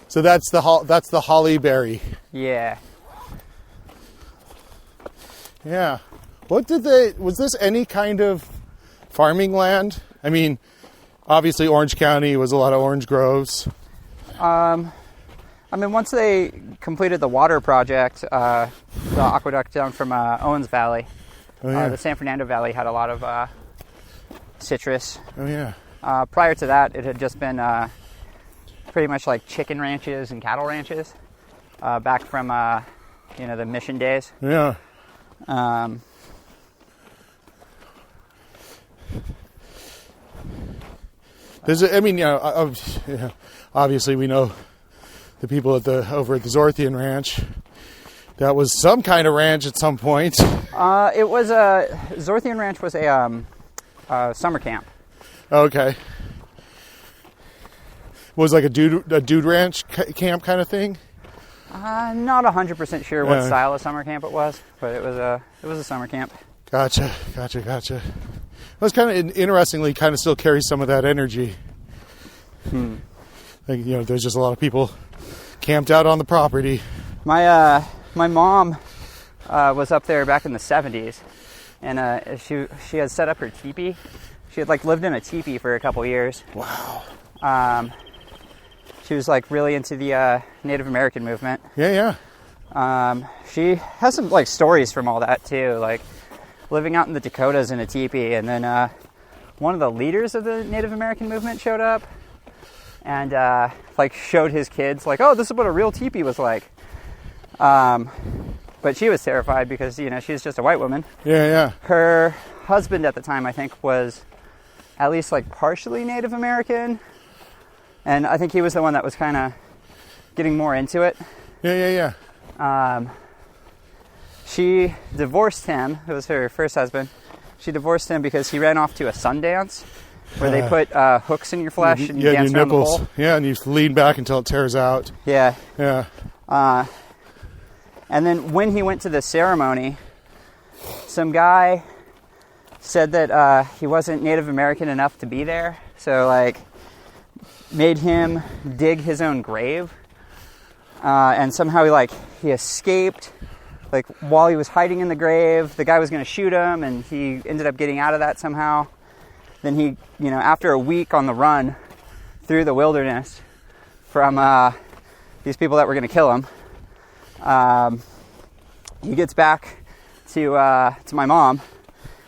So that's the holly berry. Yeah. Yeah. Was this any kind of farming land? I mean, obviously Orange County was a lot of orange groves. I mean, once they completed the water project, the aqueduct down from Owens Valley, the San Fernando Valley had a lot of citrus. Oh, yeah. Prior to that, it had just been pretty much like chicken ranches and cattle ranches back from, the mission days. Yeah. Obviously we know the people over at the Zorthian Ranch. That was some kind of ranch at some point. Zorthian Ranch was a summer camp. Okay. Was like a dude ranch camp kind of thing? Not 100% sure what style of summer camp it was, but it was a summer camp. Gotcha. It was kind of interestingly kind of still carries some of that energy. Like, there's just a lot of people camped out on the property. My mom was up there back in the 70s, and she had set up her teepee. She had lived in a teepee for a couple years. Wow. She was really into the Native American movement. Yeah. She has some stories from all that too, living out in the Dakotas in a teepee, and then one of the leaders of the Native American movement showed up and showed his kids oh, this is what a real teepee was like. But she was terrified because she's just a white woman. Yeah. Her husband at the time, I think, was at least partially Native American, and I think he was the one that was kind of getting more into it. Yeah. She divorced him. It was her first husband. She divorced him because he ran off to a sun dance where they put hooks in your flesh and you dance around the bowl. Yeah, and you lean back until it tears out. Yeah. Yeah. And then when he went to the ceremony, some guy said that he wasn't Native American enough to be there, so made him dig his own grave, and somehow he escaped. While he was hiding in the grave, the guy was going to shoot him, and he ended up getting out of that somehow. Then he, after a week on the run through the wilderness from these people that were going to kill him, he gets back to my mom,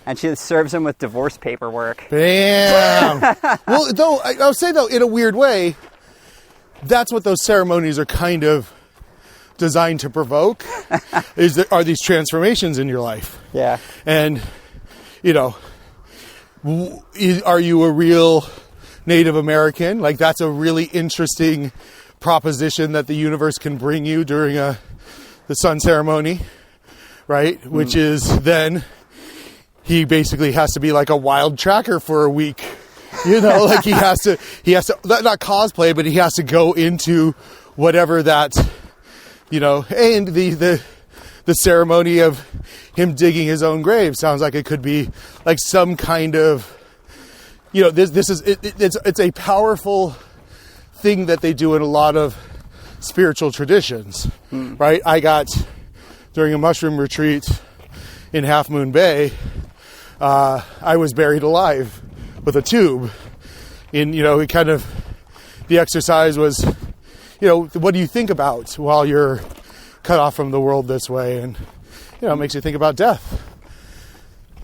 and she serves him with divorce paperwork. Damn. Well, though I'll say in a weird way, that's what those ceremonies are kind of designed to provoke. Are these transformations in your life? Yeah. And are you a real Native American? That's a really interesting proposition that the universe can bring you during the sun ceremony, right? Which is then he basically has to be like a wild tracker for a week. He has to not cosplay, but he has to go into whatever that, and the ceremony of him digging his own grave sounds like it could be some kind of, it's a powerful thing that they do in a lot of spiritual traditions, right? I got, during a mushroom retreat in Half Moon Bay, I was buried alive with a tube. The exercise was, what do you think about while you're cut off from the world this way? And, it makes you think about death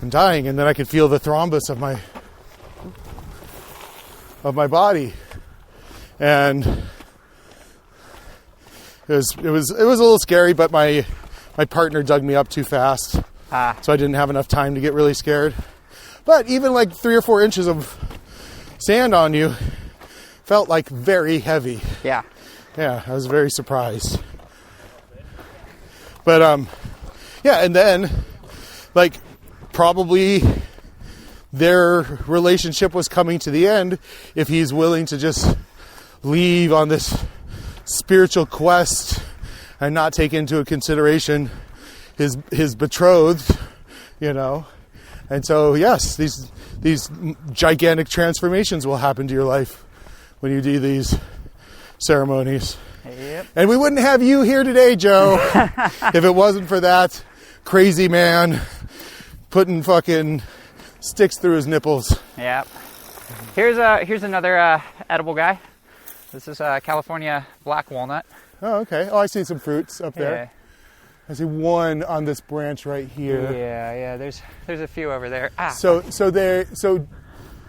and dying. And then I could feel the thrombus of my body. And it was a little scary, but my my partner dug me up too fast, so I didn't have enough time to get really scared. But even like 3 or 4 inches of sand on you felt like very heavy. Yeah. Yeah, I was very surprised. But yeah, and then like probably their relationship was coming to the end if he's willing to just leave on this spiritual quest and not take into consideration his betrothed, you know. And so yes, these gigantic transformations will happen to your life when you do these ceremonies. Yep. And we wouldn't have you here today, Joe, if it wasn't for that crazy man putting fucking sticks through his nipples. Yep. Here's another edible guy. This is California black walnut. Oh, okay. Oh, I see some fruits up there. Yeah. I see one on this branch right here. Yeah. There's a few over there. So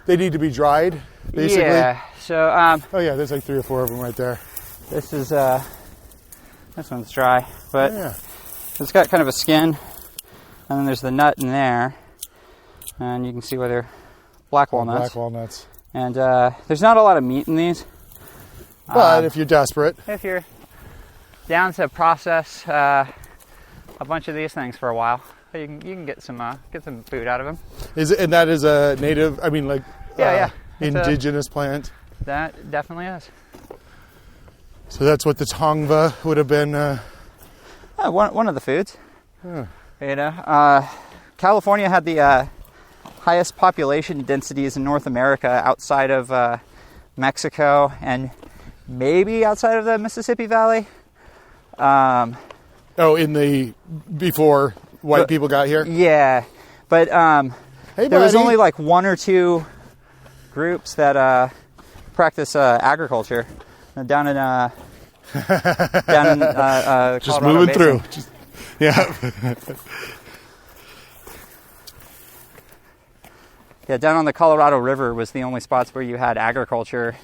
they need to be dried, basically. Yeah. So Oh yeah, there's like 3 or 4 of them right there. this is this one's dry, but Yeah. it's got kind of a skin, and then there's the nut in there, and you can see where they're black walnuts. Black walnuts. And there's not a lot of meat in these. But if you're desperate, If you're down to process a bunch of these things for a while, you can get some food out of them. and that is a native. I mean, like Yeah. It's indigenous plant. That definitely is. So that's what the tongva would have been. One of the foods. Huh. You know, California had the highest population densities in North America outside of Mexico and maybe outside of the Mississippi Valley. Before white people got here. Yeah, but Hey, there was buddy. only like 1 or 2 groups that practice agriculture down in Just Colorado moving Basin. through. Yeah. Yeah, down on the Colorado River was the only spots where you had agriculture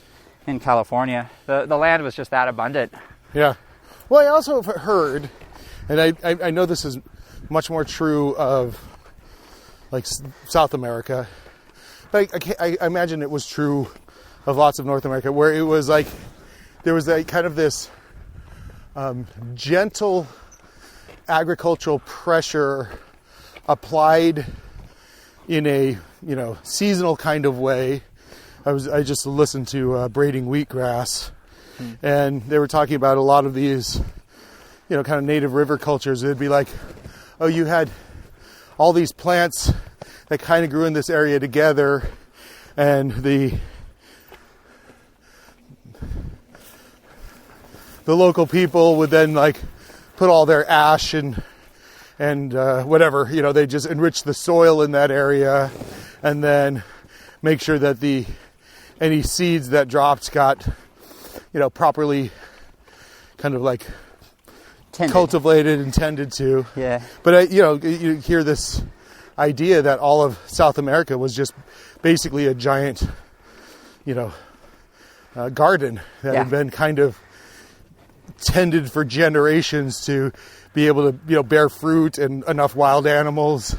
in California. The land was just that abundant. Yeah. Well, I also have heard, and I know this is much more true of like South America, but I imagine it was true of lots of North America, where it was like there was a kind of this gentle agricultural pressure applied in a seasonal kind of way. I just listened to Braiding Wheatgrass, and they were talking about a lot of these, kind of native river cultures. It'd be like, oh, you had all these plants that kind of grew in this area together, and the local people would then like put all their ash and whatever, they just enrich the soil in that area, and then make sure that any seeds that dropped got, properly kind of like Tended. cultivated and tended to. Yeah. But you hear this idea that all of South America was just basically a giant, garden that had been kind of tended for generations to be able to, bear fruit and enough wild animals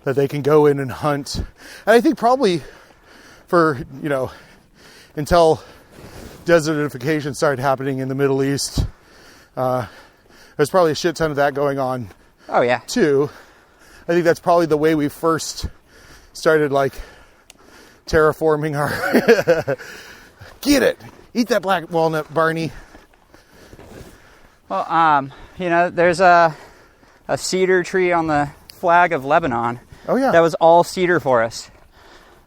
that they can go in and hunt. And I think probably for, until desertification started happening in the Middle East, there's probably a shit ton of that going on. Oh yeah. Too. I think that's probably the way we first started like terraforming our get it. Eat that black walnut, Barney. Well, there's a cedar tree on the flag of Lebanon. Oh yeah. That was all cedar forest.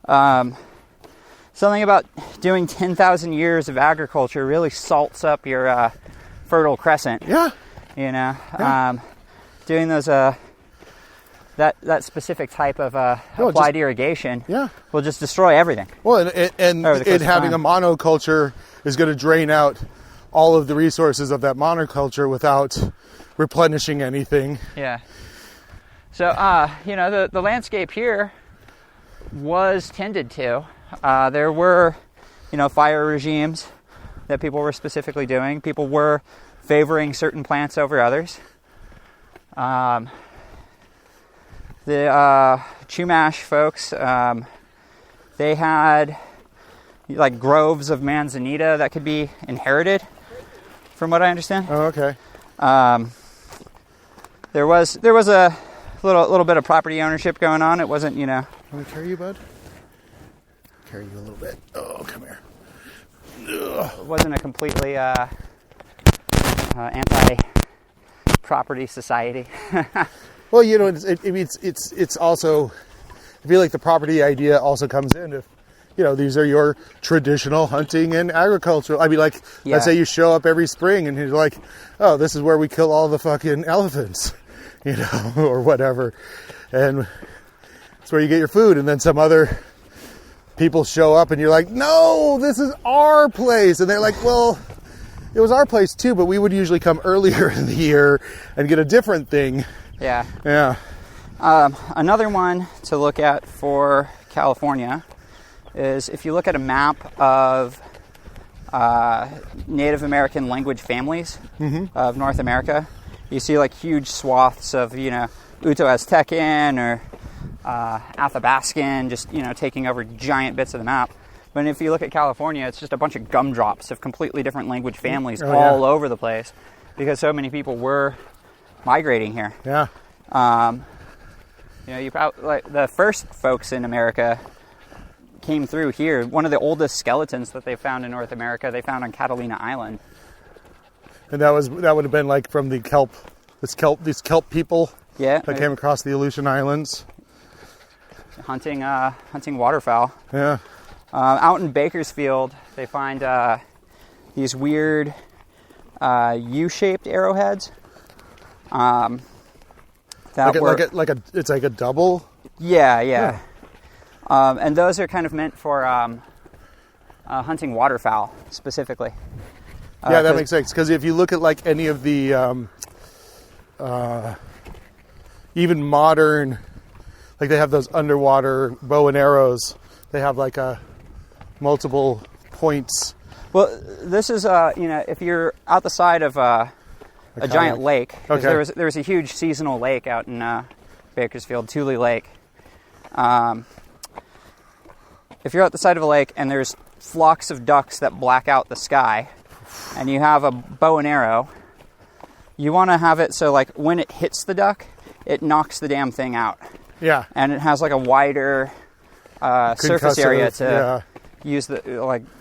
Something about doing 10,000 years of agriculture really salts up your fertile crescent. Yeah. Yeah. Doing those that specific type of applied irrigation will just destroy everything. Well, and Over the course of having time. a monoculture is going to drain out all of the resources of that monoculture without replenishing anything. Yeah. So, the landscape here was tended to. There were, fire regimes that people were specifically doing. People were favoring certain plants over others. The Chumash folks, they had like groves of manzanita that could be inherited, from what I understand. Oh, okay. There was a little bit of property ownership going on. It wasn't, Let me carry you, bud. Carry you a little bit. Oh, come here. Ugh. It wasn't a completely anti-property society. Well, it's also, I feel like the property idea also comes in if, these are your traditional hunting and agricultural. I mean, like, Yeah. Let's say you show up every spring and you're like, oh, this is where we kill all the fucking elephants, or whatever. And it's where you get your food. And then some other people show up and you're like, no, this is our place. And they're like, well, it was our place too, but we would usually come earlier in the year and get a different thing. Yeah. Yeah. Another one to look at for California is if you look at a map of Native American language families of North America, you see like huge swaths of, Uto-Aztecan or Athabascan just, taking over giant bits of the map. But if you look at California, it's just a bunch of gumdrops of completely different language families all over the place because so many people were migrating here. Yeah. You probably, like the first folks in America came through here. One of the oldest skeletons that they found in North America, they found on Catalina Island. And that would have been like from the these kelp people that came across the Aleutian Islands. Hunting waterfowl. Yeah. Out in Bakersfield, they find these weird U-shaped arrowheads. It's like a double. Yeah. And those are kind of meant for hunting waterfowl specifically. Yeah, that makes sense. Because if you look at like any of the even modern, like they have those underwater bow and arrows. They have like multiple points. Well, this is if you're out the side of a giant lake. Okay. There was a huge seasonal lake out in Bakersfield, Tule Lake. If you're at the side of a lake and there's flocks of ducks that black out the sky, and you have a bow and arrow, you want to have it so like when it hits the duck, it knocks the damn thing out. Yeah. And it has like a wider surface area to use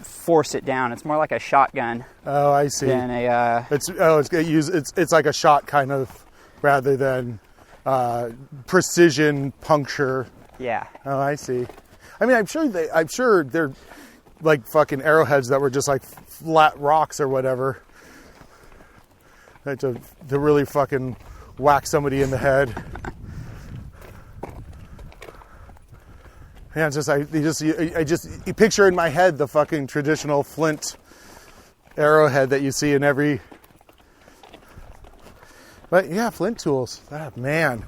force it down. It's more like a shotgun. Oh, I see. Than a it's like a shot kind of rather than precision puncture. Yeah. Oh, I see. I mean, I'm sure they're like fucking arrowheads that were just like flat rocks or whatever. To really fucking whack somebody in the head. Yeah, you picture in my head the fucking traditional flint arrowhead that you see in every. But yeah, flint tools. Man,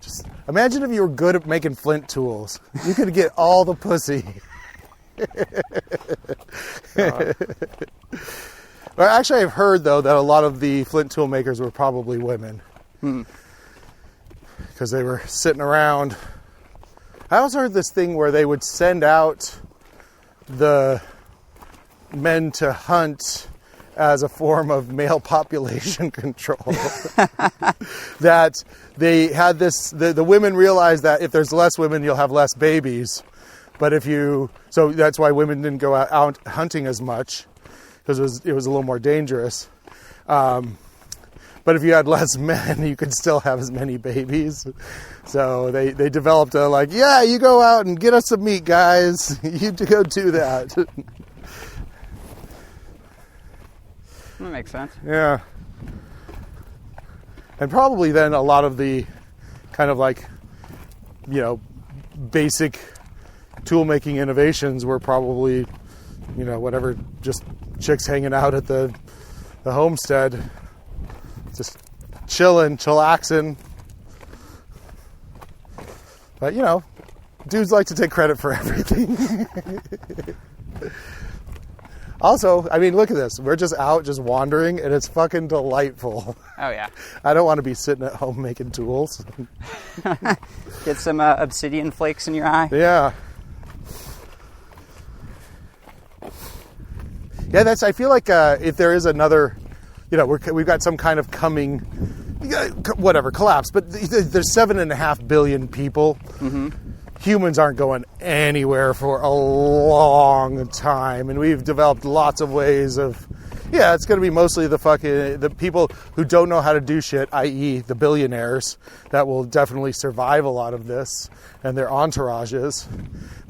just imagine if you were good at making flint tools. You could get all the pussy. Well, actually, I've heard though that a lot of the flint tool makers were probably women, because they were sitting around. I also heard this thing where they would send out the men to hunt as a form of male population control. That they had this, the women realized that if there's less women, you'll have less babies. But so that's why women didn't go out hunting as much, because it was a little more dangerous. But if you had less men, you could still have as many babies. So they developed you go out and get us some meat, guys. You go do that. That makes sense. Yeah. And probably then a lot of the kind of basic tool making innovations were probably, whatever, just chicks hanging out at the homestead. Just chillaxing. But, dudes like to take credit for everything. Also, I mean, look at this. We're just out, just wandering, and it's fucking delightful. Oh, yeah. I don't want to be sitting at home making tools. Get some obsidian flakes in your eye. Yeah. Yeah, I feel like if there is another, we've got some kind of coming, whatever, collapse, but there's 7.5 billion people. Mm-hmm. Humans aren't going anywhere for a long time, and we've developed lots of ways of, it's going to be mostly the people who don't know how to do shit, i.e. the billionaires, that will definitely survive a lot of this, and their entourages.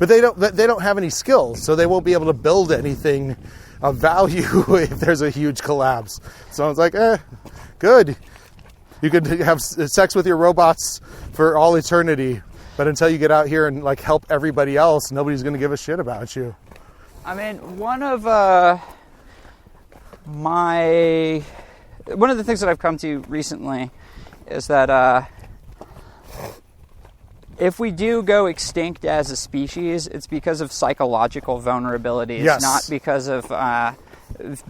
But they don't have any skills, so they won't be able to build anything of value if there's a huge collapse. So it's like, good. You could have sex with your robots for all eternity. But until you get out here and like help everybody else, nobody's going to give a shit about you. I mean, one of the things that I've come to recently is that if we do go extinct as a species, it's because of psychological vulnerabilities, yes. Not because of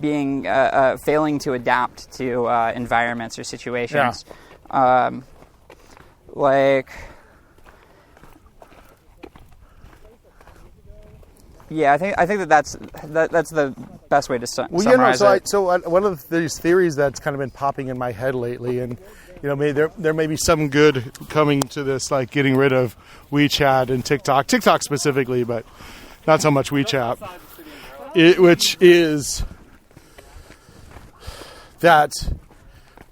being failing to adapt to environments or situations. Yeah. Yeah, I think that's the best way to summarize it. So one of these theories that's kind of been popping in my head lately, and there may be some good coming to this, like getting rid of WeChat and TikTok specifically, but not so much WeChat, which is that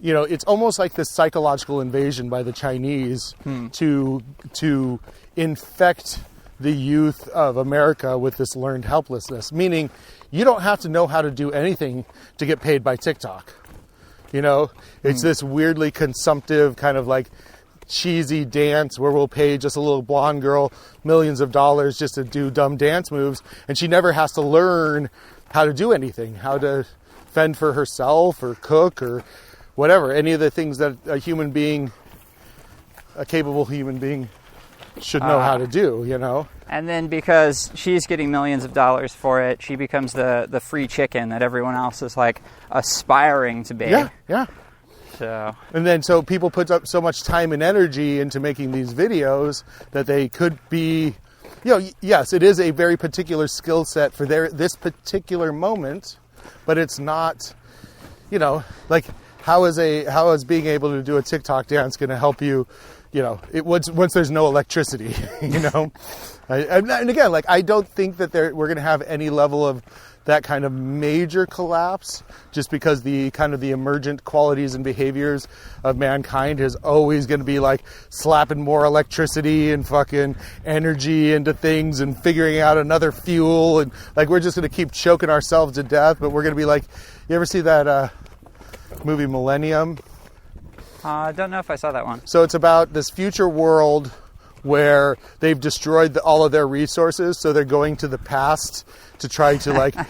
it's almost like this psychological invasion by the Chinese to infect the youth of America with this learned helplessness, meaning you don't have to know how to do anything to get paid by TikTok. It's this weirdly consumptive kind of like cheesy dance where we'll pay just a little blonde girl millions of dollars just to do dumb dance moves, and she never has to learn how to do anything, how to fend for herself or cook or whatever, any of the things that a capable human being should know how to do, And then because she's getting millions of dollars for it, she becomes the free chicken that everyone else is like aspiring to be. Yeah. So people put up so much time and energy into making these videos that they could be, yes, it is a very particular skill set for this particular moment, but it's not, like how is being able to do a TikTok dance going to help you? Once there's no electricity, and again, like I don't think that we're going to have any level of that kind of major collapse, just because the kind of the emergent qualities and behaviors of mankind is always going to be like slapping more electricity and fucking energy into things and figuring out another fuel, and like we're just going to keep choking ourselves to death. But we're going to be like, you ever see that movie Millennium? I don't know if I saw that one. So it's about this future world where they've destroyed all of their resources, so they're going to the past to try to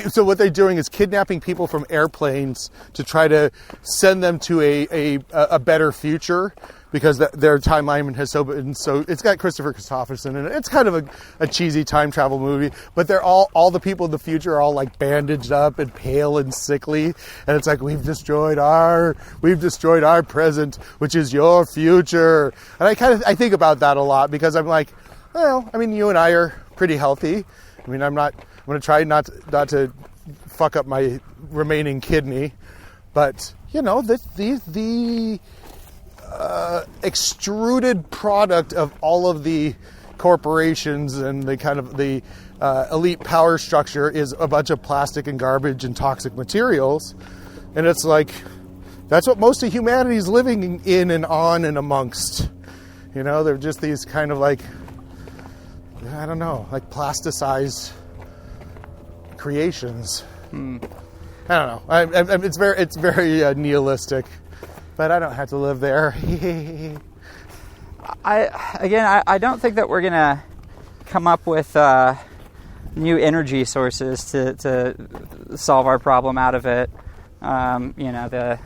so what they're doing is kidnapping people from airplanes to try to send them to a better future, because their timeline has so it's got Christopher Christopherson in it. It's kind of a cheesy time travel movie, but they're all the people in the future are all like bandaged up and pale and sickly, and it's like we've destroyed our present, which is your future. And I think about that a lot, because I'm like, well, I mean, you and I are pretty healthy. I mean, I'm going to try not to fuck up my remaining kidney, but the extruded product of all of the corporations and the kind of the elite power structure is a bunch of plastic and garbage and toxic materials. And it's like, that's what most of humanity is living in and on and amongst. They're just these kind of like, I don't know, like plasticized creations. I don't know. It's very nihilistic. But I don't have to live there. I don't think that we're gonna come up with new energy sources to solve our problem out of it. The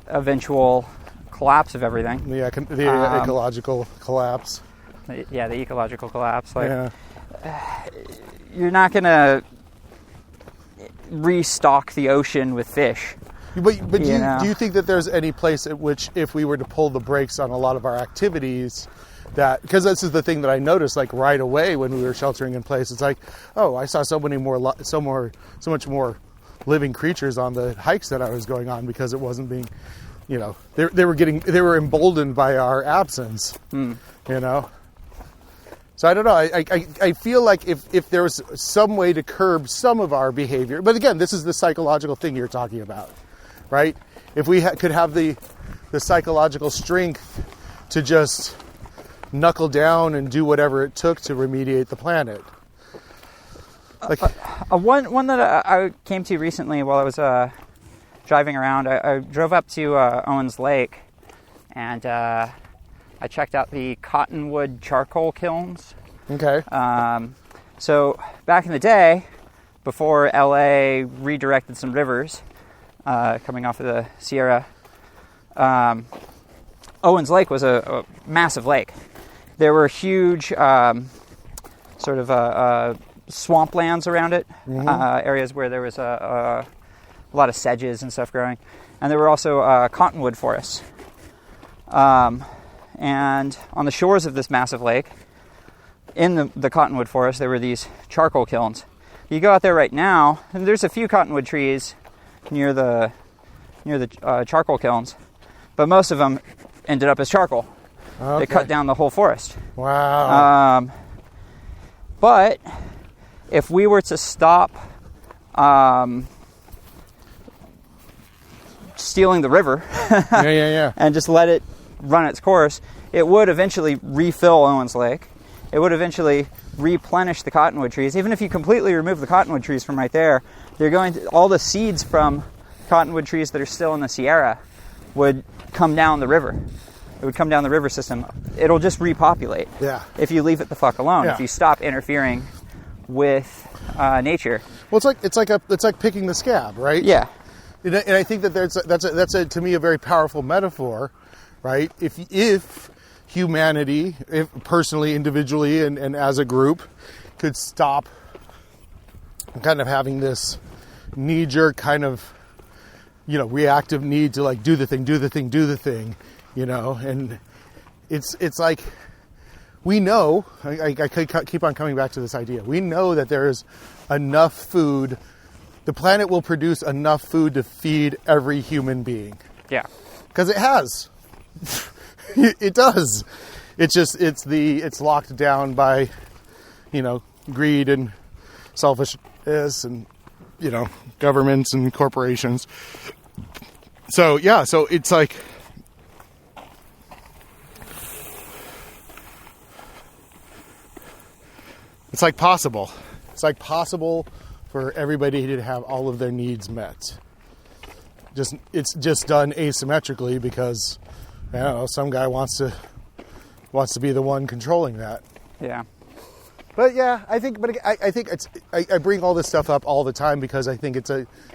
eventual collapse of everything. The ecological collapse. The ecological collapse. You're not gonna restock the ocean with fish. But You know? do you think that there's any place at which, if we were to pull the brakes on a lot of our activities, that, because this is the thing that I noticed, like right away when we were sheltering in place, it's like, oh, I saw so much more living creatures on the hikes that I was going on because it wasn't being, you know, they were emboldened by our absence, you know. So I don't know. I feel like if there was some way to curb some of our behavior, but again, this is the psychological thing you're talking about, right? If we could have the psychological strength to just knuckle down and do whatever it took to remediate the planet. Like One that I came to recently while I was driving around, I drove up to Owens Lake, and I checked out the Cottonwood charcoal kilns. okay, So back in the day, before LA redirected some rivers coming off of the Sierra, Owens Lake was a massive lake. There were huge sort of swamplands around it, areas where there was a lot of sedges and stuff growing. And there were also cottonwood forests. And on the shores of this massive lake, in the cottonwood forest, there were these charcoal kilns. You go out there right now, and there's a few cottonwood trees near the charcoal kilns, but most of them ended up as charcoal. okay. They cut down the whole forest. Wow. But if we were to stop stealing the river yeah. and just let it run its course, it would eventually refill Owens Lake. It would eventually replenish the cottonwood trees. Even if you completely remove the cottonwood trees from right there, all the seeds from cottonwood trees that are still in the Sierra would come down the river. It would come down the river system. It'll just repopulate. Yeah. If you leave it the fuck alone. Yeah. If you stop interfering with nature. Well, it's like picking the scab, right? Yeah. And I think that that's to me a very powerful metaphor, right? If humanity, if personally, individually, and as a group, could stop kind of having this knee-jerk kind of, you know, reactive need to like do the thing, you know, and it's like we know. I keep on coming back to this idea. We know that there is enough food. The planet will produce enough food to feed every human being. Yeah. Because it has. It does. It's locked down by, you know, greed and selfishness and, you know, governments and corporations. So yeah, so it's like possible. It's like possible for everybody to have all of their needs met. It's just done asymmetrically because, I don't know, some guy wants to be the one controlling that. Yeah. But yeah, I think I bring all this stuff up all the time because I think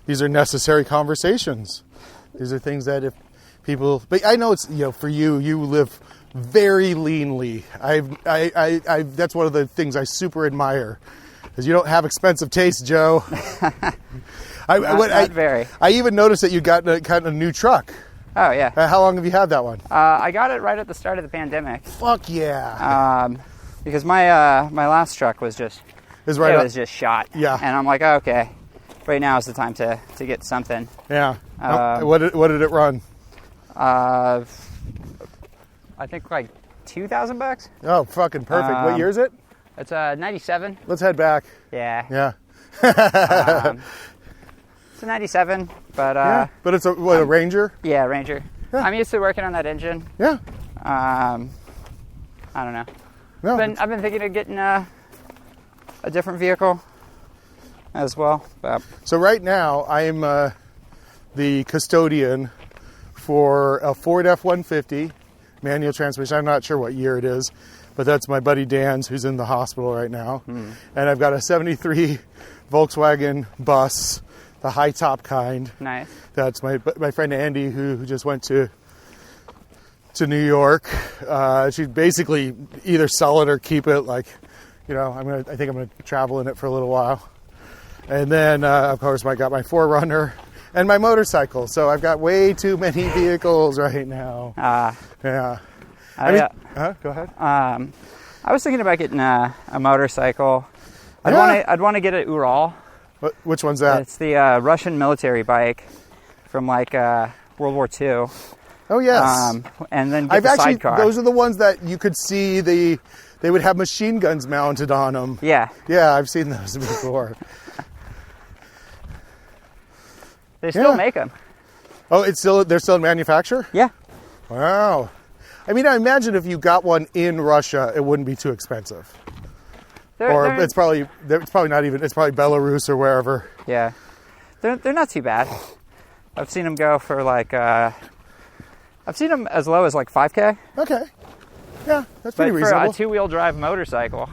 these are necessary conversations. These are things that if people, but I know it's, you know, for you live very leanly. That's one of the things I super admire, because you don't have expensive taste, Joe. Not very. I even noticed that you got a kind of new truck. Oh, yeah. How long have you had that one? I got it right at the start of the pandemic. Fuck yeah. Because my last truck was just was just shot. Yeah. And I'm like, oh, okay, right now is the time to get something. Yeah. What did it run? I think like $2,000. Oh, fucking perfect. What year is it? It's 97. Let's head back. Yeah. Yeah. It's a 97, but yeah. But it's a Ranger? Yeah, Ranger. Yeah. I'm used to working on that engine. Yeah. I don't know. No. I've been thinking of getting a different vehicle as well. But. So right now, I'm the custodian for a Ford F-150 manual transmission. I'm not sure what year it is, but that's my buddy Dan's, who's in the hospital right now. And I've got a 73 Volkswagen bus, the high top kind. Nice. That's my friend Andy, who just went to New York. She'd basically either sell it or keep it. Like, you know, I think I'm gonna travel in it for a little while. And then, of course, I got my 4Runner and my motorcycle. So I've got way too many vehicles right now. Yeah. Go ahead. I was thinking about getting a motorcycle. I'd want to get an Ural. Which one's that? It's the Russian military bike from like World War II. Oh yes. And then get the sidecar. Those are the ones that you could see they would have machine guns mounted on them. Yeah. Yeah, I've seen those before. They still make them. Oh, they're still in manufacture? Yeah. Wow. I mean, I imagine if you got one in Russia, it wouldn't be too expensive. It's probably not even. It's probably Belarus or wherever. Yeah, they're not too bad. I've seen them go for like. I've seen them as low as like 5K. Okay. Yeah, that's pretty reasonable. For a 2-wheel drive motorcycle.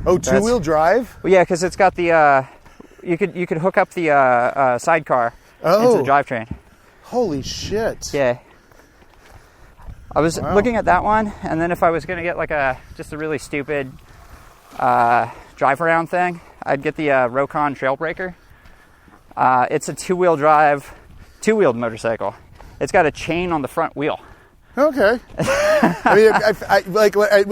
Oh, 2-wheel drive? Well, yeah, because it's got the. You could hook up the sidecar into the drivetrain. Holy shit! Yeah. I was looking at that one, and then if I was going to get like just a really stupid drive around thing, I'd get the Rokon Trailbreaker. It's a 2-wheeled motorcycle. It's got a chain on the front wheel. Okay. I mean,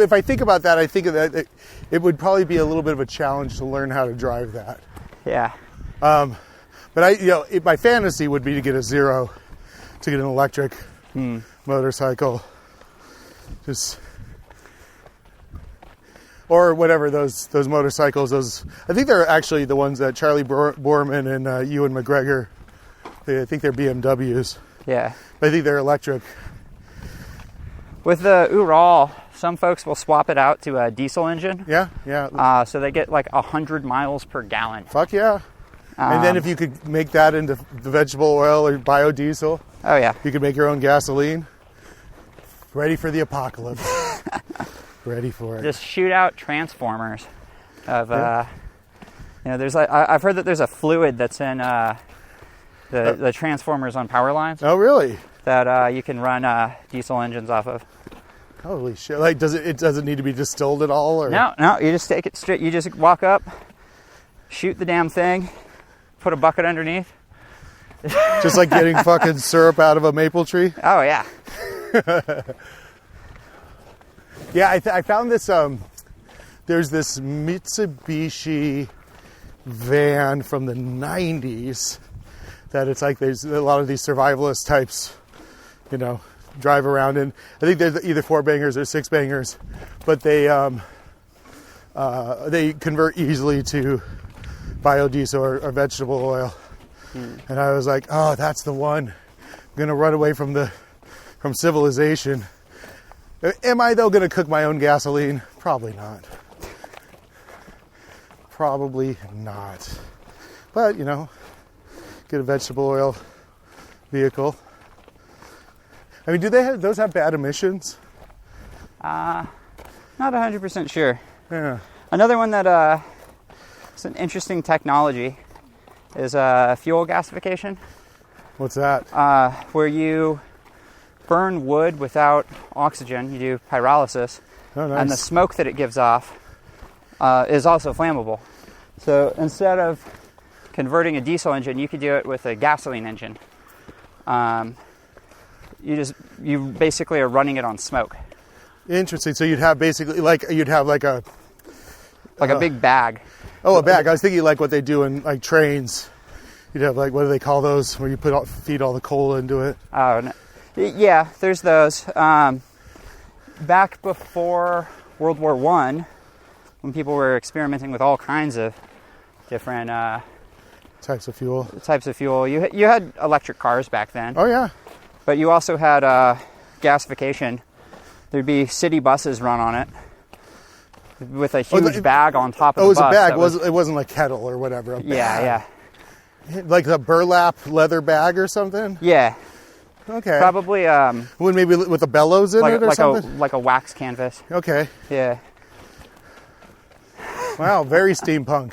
if I think about that, I think of that it would probably be a little bit of a challenge to learn how to drive that. Yeah. But my fantasy would be to get an electric motorcycle, or whatever those motorcycles. I think they're actually the ones that Charlie Borman and Ewan McGregor. I think they're BMWs. Yeah. But I think they're electric. With the Ural, some folks will swap it out to a diesel engine. Yeah. So they get like 100 miles per gallon. Fuck yeah. And then if you could make that into the vegetable oil or biodiesel. Oh yeah. You could make your own gasoline. Ready for the apocalypse. Ready for it. Just shoot out transformers of there's I've heard that there's a fluid that's in the transformers on power lines. Oh really? That you can run diesel engines off of. Holy shit! Like, it doesn't need to be distilled at all, or no. You just take it straight. You just walk up, shoot the damn thing, put a bucket underneath. Just like getting fucking syrup out of a maple tree. Oh yeah. Yeah, I found this. There's this Mitsubishi van from the 90s that it's like there's a lot of these survivalist types, drive around in. I think they're either 4-bangers or 6-bangers, but they convert easily to biodiesel or vegetable oil. And I was like, oh, that's the one. I'm gonna run away from civilization. Am I though gonna cook my own gasoline? Probably not. But get a vegetable oil vehicle. I mean, do those have bad emissions? Not 100% sure. Yeah. Another one that is an interesting technology is fuel gasification. What's that? Where you burn wood without oxygen. You do pyrolysis. Oh, nice. And the smoke that it gives off is also flammable. So instead of converting a diesel engine, you could do it with a gasoline engine. You basically are running it on smoke. Interesting. So you'd have a big bag. Oh, a bag. I was thinking like what they do in like trains. You'd have like, what do they call those? Where you feed all the coal into it. Oh, no. Yeah, there's those. Back before World War I, when people were experimenting with all kinds of different types of fuel. You had electric cars back then. Oh yeah. But you also had gasification. There'd be city buses run on it with a huge bag on top of the bus. Oh, it was a bag. It wasn't like kettle or whatever. Yeah. Like a burlap leather bag or something? Yeah. Okay. Probably. Maybe with the bellows in it or something? Like a wax canvas. Okay. Yeah. Wow, very steampunk.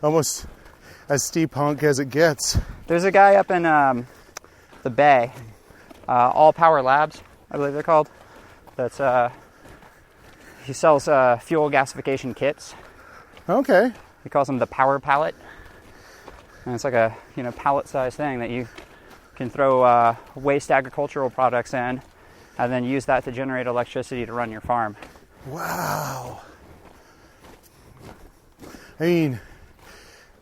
Almost as steampunk as it gets. There's a guy up in the Bay, All Power Labs, I believe they're called. He sells fuel gasification kits. Okay. He calls them the Power Pallet. And it's like a pallet-sized thing that you can throw waste agricultural products in, and then use that to generate electricity to run your farm. Wow. I mean,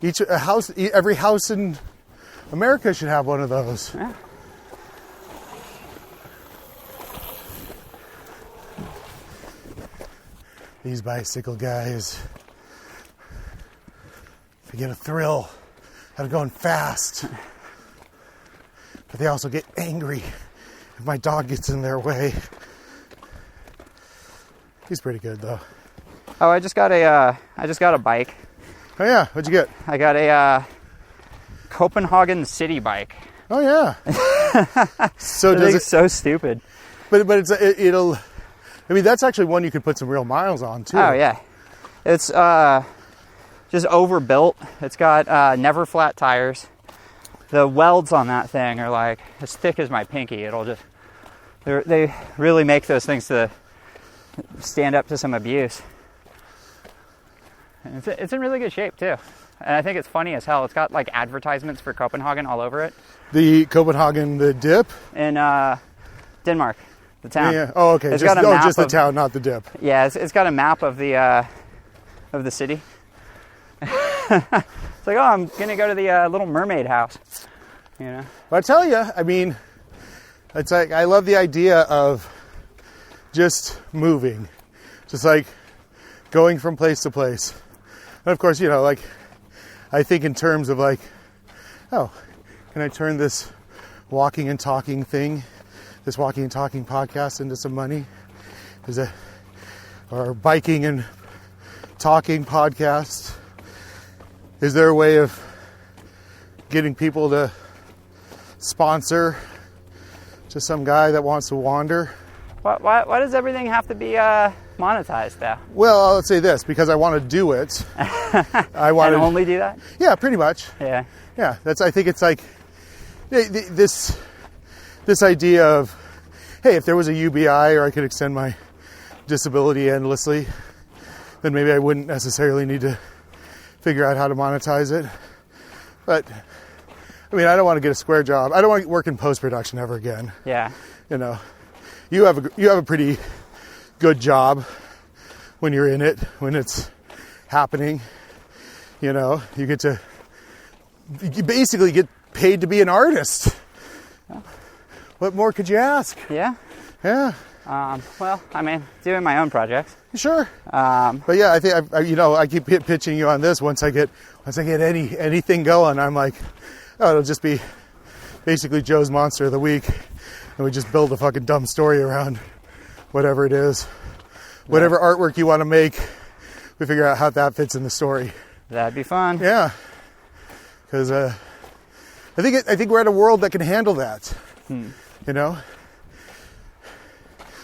every house in America should have one of those. Yeah. These bicycle guys, they get a thrill out of going fast, but they also get angry if my dog gets in their way. He's pretty good though. Oh, I just got a bike. Oh yeah, what'd you get? I got a Copenhagen city bike. Oh yeah. So That thing's so stupid. But it'll. I mean, that's actually one you could put some real miles on too. Oh yeah, it's just overbuilt. It's got never flat tires. The welds on that thing are like as thick as my pinky. They really make those things to stand up to some abuse. And it's in really good shape too. And I think it's funny as hell. It's got like advertisements for Copenhagen all over it. The Copenhagen, the dip? In Denmark, the town. Yeah. Oh, okay. It's got a map just the of, town, not the dip. Yeah, it's got a map of the city. It's like, oh, I'm gonna go to the Little Mermaid house. You know. But I tell you, I mean, it's like I love the idea of just moving, just like going from place to place. And of course, like I think in terms of like, oh, can I turn this walking and talking thing, this walking and talking podcast into some money? Or biking and talking podcast? Is there a way of getting people to sponsor just some guy that wants to wander? Why does everything have to be monetized though? Well, let's say this, because I want to do it. I want and to only do that? Yeah, pretty much. Yeah. Yeah, I think it's like this idea of, hey, if there was a UBI or I could extend my disability endlessly, then maybe I wouldn't necessarily need to figure out how to monetize it. But I mean, I don't want to get a square job. I don't want to work in post-production ever again. Yeah. You have a pretty good job when you're in it, when it's happening. You basically get paid to be an artist. What more could you ask? Yeah. Yeah. Well, I mean, doing my own projects. Sure. But yeah, I think I keep pitching you on this. Once I get anything going, I'm like, oh, it'll just be basically Joe's Monster of the Week, and we just build a fucking dumb story around whatever it is, whatever artwork you want to make. We figure out how that fits in the story. That'd be fun. Yeah. Because I think we're at a world that can handle that.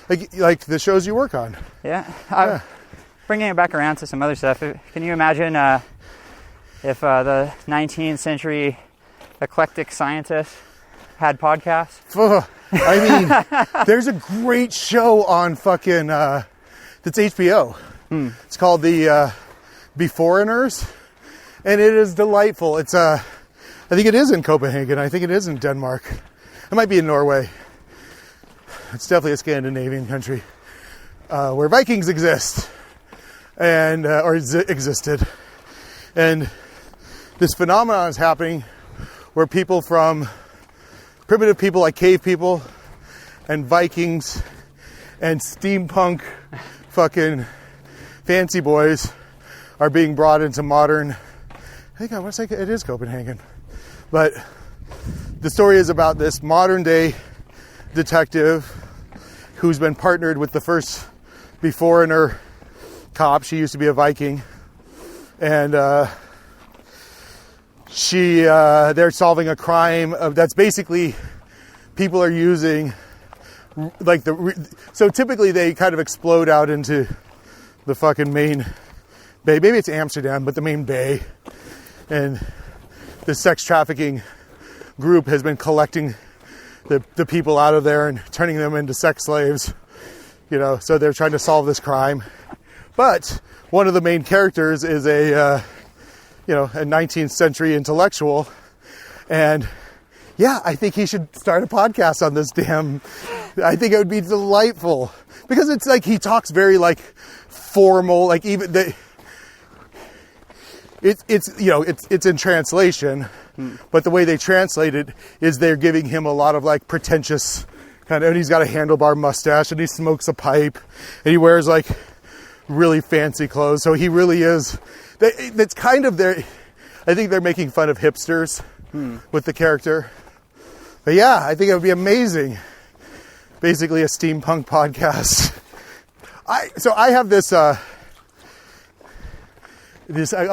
Like the shows you work on. Yeah. Bringing it back around to some other stuff. Can you imagine if the 19th century eclectic scientists had podcasts? I mean, there's a great show on fucking that's HBO. It's called the Beforeigners, and it is delightful. It's I think it is in Copenhagen. I think it is in Denmark. It might be in Norway. It's definitely a Scandinavian country where Vikings exist and existed, and this phenomenon is happening where people from primitive people like cave people and Vikings and steampunk fucking fancy boys are being brought into modern. I think I want to say it is Copenhagen, but the story is about this modern day detective who's been partnered with the first Beforeigner cop. She used to be a Viking, and they're solving a crime that's basically people are using like so typically they kind of explode out into the fucking main bay. Maybe it's Amsterdam, but the main bay, and the sex trafficking group has been collecting the people out of there and turning them into sex slaves, so they're trying to solve this crime. But one of the main characters is a 19th century intellectual. And yeah, I think he should start a podcast on this I think it would be delightful, because it's like he talks very like formal, like even it's in translation, but the way they translate it is they're giving him a lot of like pretentious kind of, and he's got a handlebar mustache and he smokes a pipe and he wears like really fancy clothes. So he really is, that's kind of I think they're making fun of hipsters with the character. But yeah, I think it would be amazing. Basically a steampunk podcast. I have this, I'll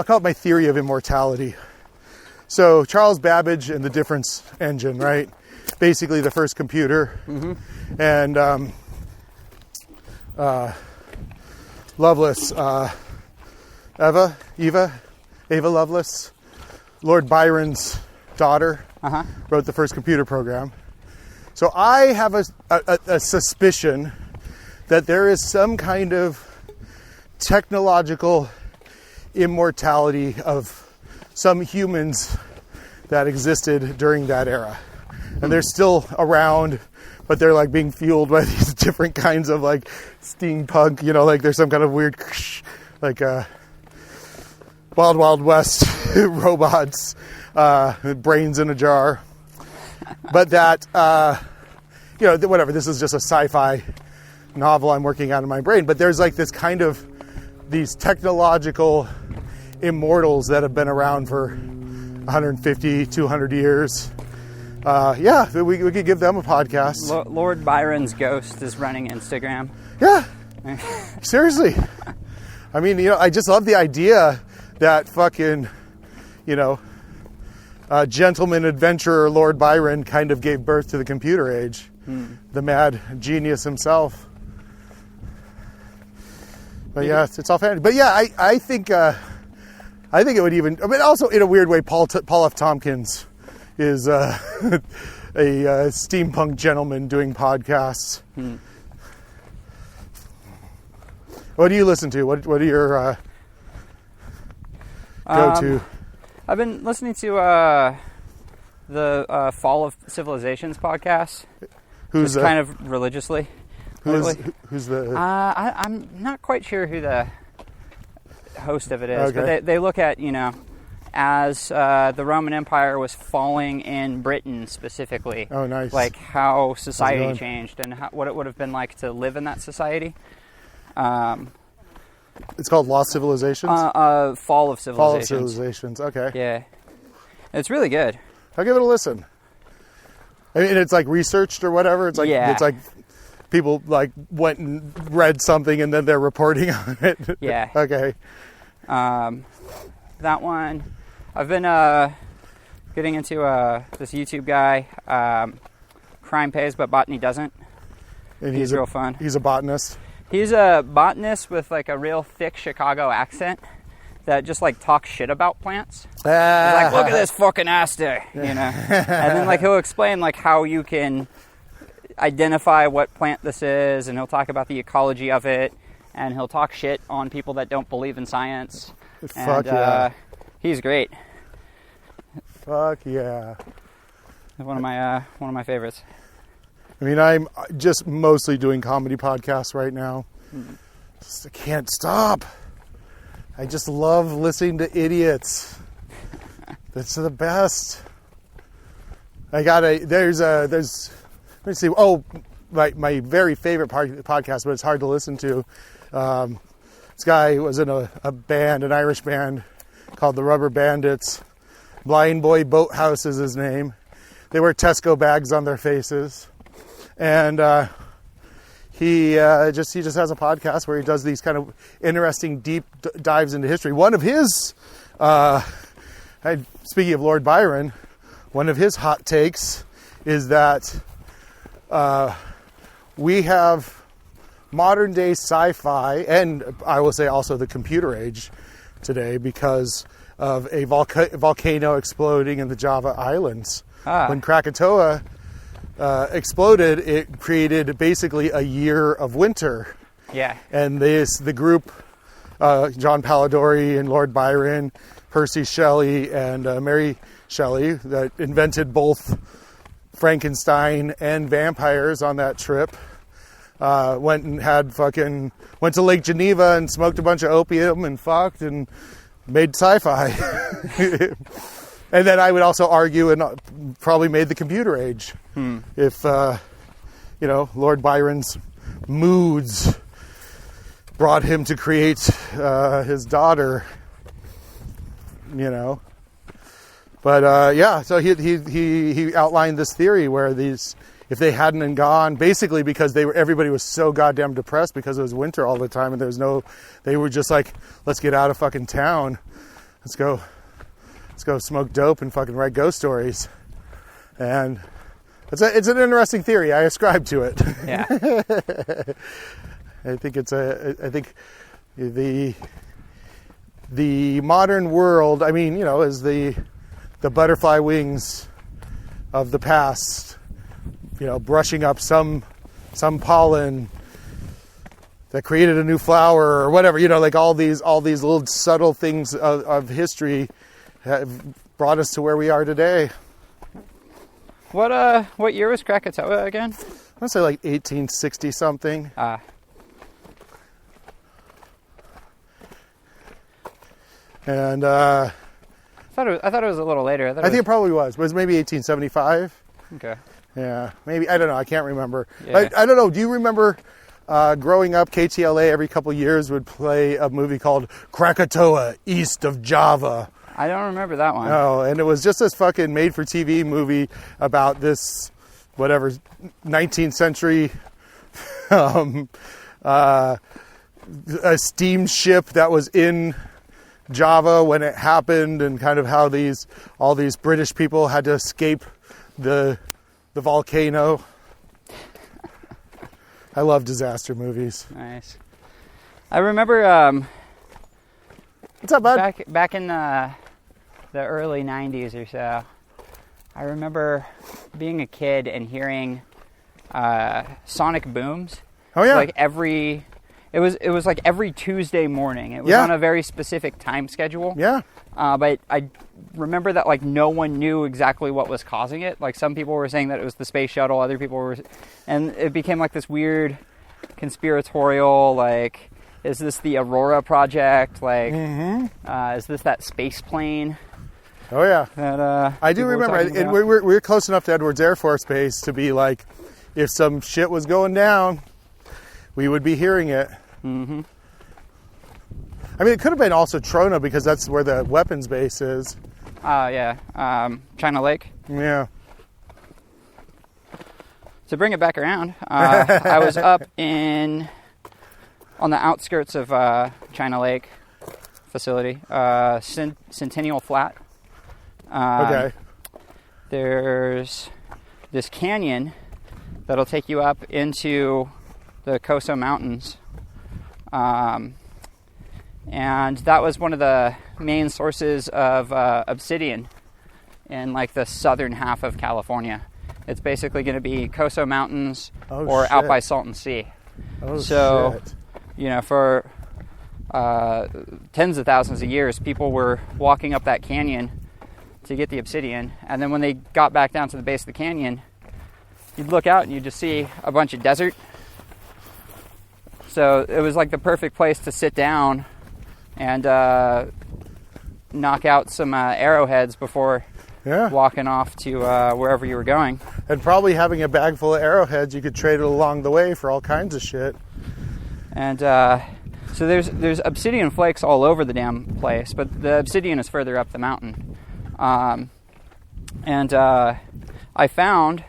call it my theory of immortality. So Charles Babbage and the Difference Engine, right? Basically the first computer. And Lovelace, Ava Lovelace, Lord Byron's daughter, wrote the first computer program. So I have a suspicion that there is some kind of technological immortality of some humans that existed during that era. And they're still around, but they're like being fueled by these different kinds of like steampunk, like there's some kind of weird, like Wild Wild West robots, brains in a jar. But that, whatever, this is just a sci-fi novel I'm working on in my brain. But there's like this kind of, these technological immortals that have been around for 150, 200 years. We could give them a podcast. Lord Byron's ghost is running Instagram. Yeah, seriously. I mean, I just love the idea that fucking, gentleman adventurer Lord Byron kind of gave birth to the computer age. The mad genius himself. But yeah, it's all fantasy. But yeah, I think it would even, also in a weird way, Paul F. Tompkins is a steampunk gentleman doing podcasts. What do you listen to? What are your go-to? I've been listening to the Fall of Civilizations podcast. Who's kind of religiously? Who's the? I'm not quite sure who the host of it is, okay. But they look at as the Roman Empire was falling in Britain specifically. Oh, nice! Like how society changed and what it would have been like to live in that society. It's called Lost Civilizations? Fall of Civilizations. Fall of Civilizations, okay. Yeah. It's really good. I'll give it a listen. I mean, it's like researched or whatever. It's like It's like people like went and read something and then they're reporting on it. Yeah. Okay. That one. I've been getting into this YouTube guy. Crime Pays, but Botany Doesn't. And he's real fun. He's a botanist. He's a botanist with like a real thick Chicago accent that just like talks shit about plants. He's like, look at this fucking aster, and then like he'll explain like how you can identify what plant this is, and he'll talk about the ecology of it, and he'll talk shit on people that don't believe in science. Fuck yeah. He's great. Fuck yeah. One of my favorites. I mean, I'm just mostly doing comedy podcasts right now. I can't stop. I just love listening to idiots. That's the best. Let me see. Oh, my very favorite podcast, but it's hard to listen to. This guy was in a band, an Irish band called the Rubber Bandits. Blind Boy Boathouse is his name. They wear Tesco bags on their faces. And he just has a podcast where he does these kind of interesting deep dives into history. One of his, speaking of Lord Byron, one of his hot takes is that we have modern day sci-fi, and I will say also the computer age today, because of a volcano exploding in the Java Islands. When Krakatoa exploded, it created basically a year of winter. Yeah. And the group, John Polidori and Lord Byron, Percy Shelley and Mary Shelley that invented both Frankenstein and vampires on that trip. Went to Lake Geneva and smoked a bunch of opium and fucked and made sci-fi. And then I would also argue and probably made the computer age. If, Lord Byron's moods brought him to create his daughter, But so he outlined this theory where if they hadn't gone, basically because everybody was so goddamn depressed because it was winter all the time and they were just like, let's get out of fucking town, let's go smoke dope and fucking write ghost stories, and it's an interesting theory. I ascribe to it. Yeah. I think the modern world, is the butterfly wings of the past, brushing up some pollen that created a new flower or whatever, like all these little subtle things of history have brought us to where we are today. What year was Krakatoa again? I want to say like 1860 something. And I thought it was a little later. I think it probably was. It was maybe 1875. Okay. Yeah, maybe. I don't know. I can't remember. Yeah. I don't know. Do you remember growing up, KTLA every couple of years would play a movie called Krakatoa, East of Java? I don't remember that one. Oh, and it was just this fucking made-for-TV movie about this, 19th century a steamship that was in Java when it happened, and kind of how all these British people had to escape the volcano. I love disaster movies. Nice. I remember What's up, bud? back in the early 90s or so, I remember being a kid and hearing sonic booms. Oh yeah. It was like every Tuesday morning. It was on a very specific time schedule. Yeah. But I remember that like no one knew exactly what was causing it. Like some people were saying that it was the space shuttle, other people were, and it became like this weird conspiratorial, like, is this the Aurora project? Like, is this that space plane? Oh yeah. That I do remember, and we're close enough to Edwards Air Force Base to be like, if some shit was going down, we would be hearing it. Mm-hmm. It could have been also Trona because that's where the weapons base is. Yeah. China Lake. Yeah. To bring it back around, I was up on the outskirts of China Lake facility, Centennial Flat. Okay. There's this canyon that'll take you up into the Coso Mountains. And that was one of the main sources of obsidian in like the southern half of California. It's basically going to be Coso Mountains out by Salton Sea. So, for tens of thousands of years, people were walking up that canyon to get the obsidian. And then when they got back down to the base of the canyon, you'd look out and you'd just see a bunch of desert. So it was like the perfect place to sit down and knock out some arrowheads before walking off to wherever you were going. And probably having a bag full of arrowheads, you could trade it along the way for all kinds of shit. And so there's obsidian flakes all over the damn place, but the obsidian is further up the mountain. And I found,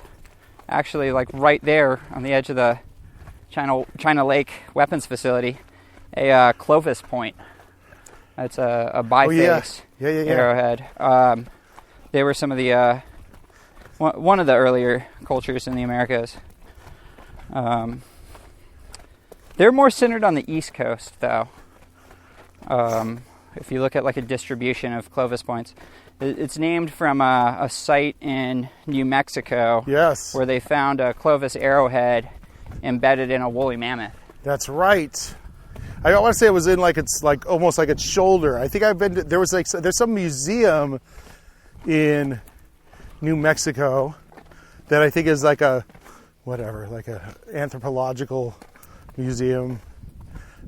actually, like right there on the edge of the China Lake weapons facility, a Clovis point. It's a biface arrowhead. They were some of the one of the earlier cultures in the Americas. They're more centered on the East Coast, though. If you look at like a distribution of Clovis points, it's named from a site in New Mexico. Yes. Where they found a Clovis arrowhead embedded in a woolly mammoth. That's right. I don't want to say it was in like it's like almost like its shoulder. I think I've been to, there's some museum in New Mexico that I think is like a anthropological museum.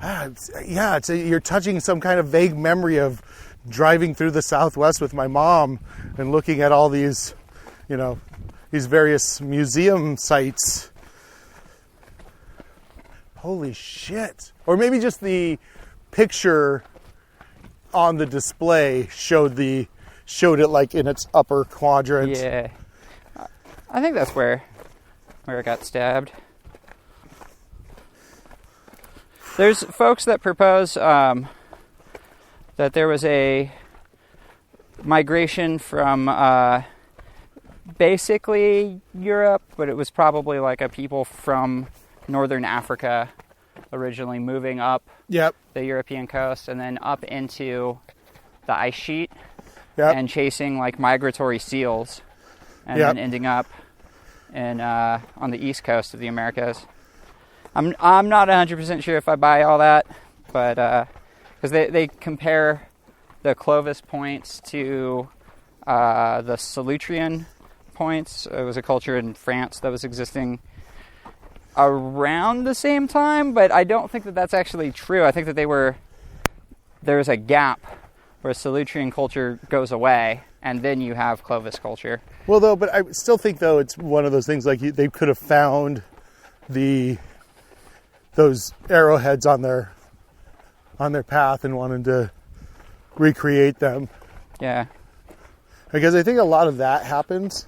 You're touching some kind of vague memory of driving through the Southwest with my mom and looking at all these, these various museum sites. Holy shit. Or maybe just the picture on the display showed it like in its upper quadrant. Yeah. I think that's where it got stabbed. There's folks that propose that there was a migration from basically Europe, but it was probably like a people from northern Africa originally moving up the European coast and then up into the ice sheet and chasing like migratory seals and then ending up in on the east coast of the Americas. I'm not 100% sure if I buy all that, but because they compare the Clovis points to the Solutrean points. It was a culture in France that was existing around the same time, but I don't think that that's actually true. I think that there was a gap where Solutrean culture goes away, and then you have Clovis culture. Well, though, but I still think, though, it's one of those things like they could have found those arrowheads on their path and wanted to recreate them. Yeah. Because I think a lot of that happens.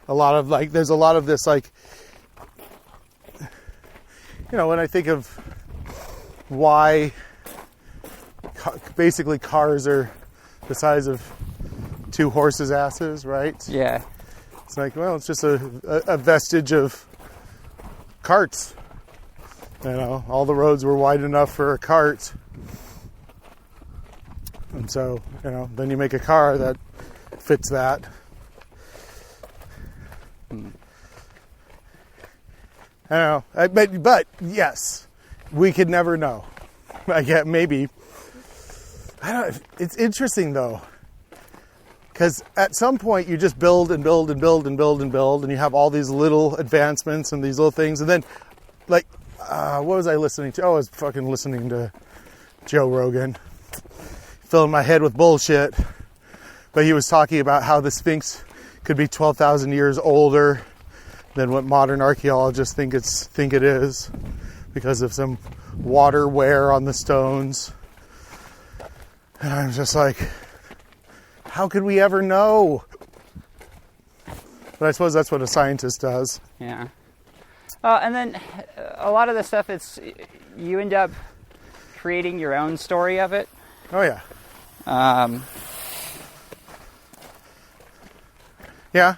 There's a lot of this, like, when I think of why basically cars are the size of two horses' asses, right? Yeah. It's like, well, it's just a vestige of carts. All the roads were wide enough for a cart. And so, then you make a car that fits that. I don't know. But yes, we could never know. I get maybe. It's interesting though. Because at some point you just build and build and build and build and build, and you have all these little advancements and these little things, and then, like, what was I listening to? Oh, I was fucking listening to Joe Rogan, filling my head with bullshit. But he was talking about how the Sphinx could be 12,000 years older than what modern archaeologists think it is, because of some water wear on the stones. And I'm just like, how could we ever know? But I suppose that's what a scientist does. Yeah. And then a lot of the stuff, you end up creating your own story of it. Oh, yeah. Yeah.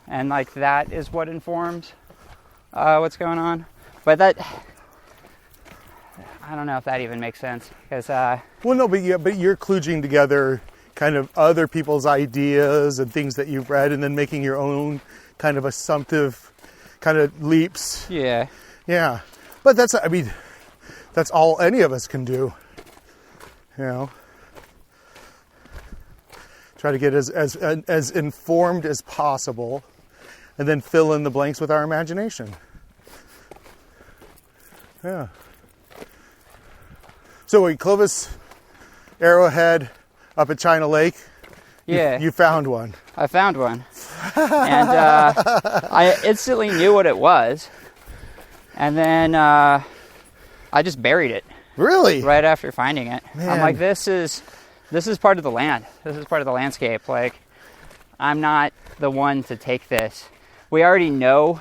And like that is what informs what's going on. But that, I don't know if that even makes sense. Because well, no, but you're kludging together kind of other people's ideas and things that you've read, and then making your own kind of assumptive kind of leaps. Yeah. Yeah. But that's all any of us can do. Try to get as informed as possible, and then fill in the blanks with our imagination. Yeah. So wait, Clovis Arrowhead up at China Lake? Yeah. You found one. I found one. And I instantly knew what it was. And then I just buried it. Really? Right after finding it. Man. I'm like, this is part of the land. This is part of the landscape. Like, I'm not the one to take this. We already know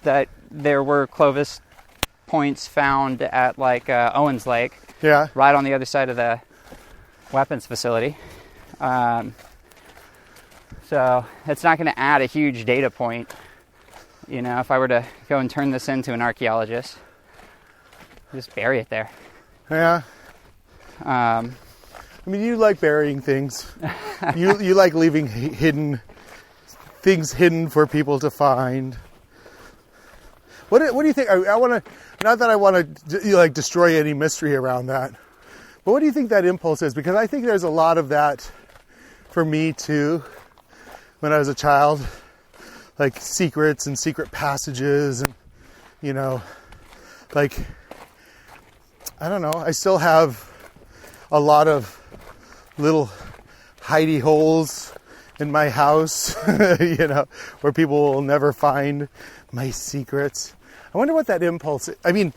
that there were Clovis points found at like Owens Lake. Yeah. Right on the other side of the weapons facility. So it's not going to add a huge data point. If I were to go and turn this into an archaeologist, just bury it there. Yeah. You like burying things. You like leaving things hidden for people to find. What do you think? I want to, not that I want to like destroy any mystery around that, but what do you think that impulse is? Because I think there's a lot of that for me too. When I was a child, like secrets and secret passages, and you know, like I don't know. I still have a lot of little hidey holes in my house, you know, where people will never find my secrets. I wonder what that impulse is. I mean,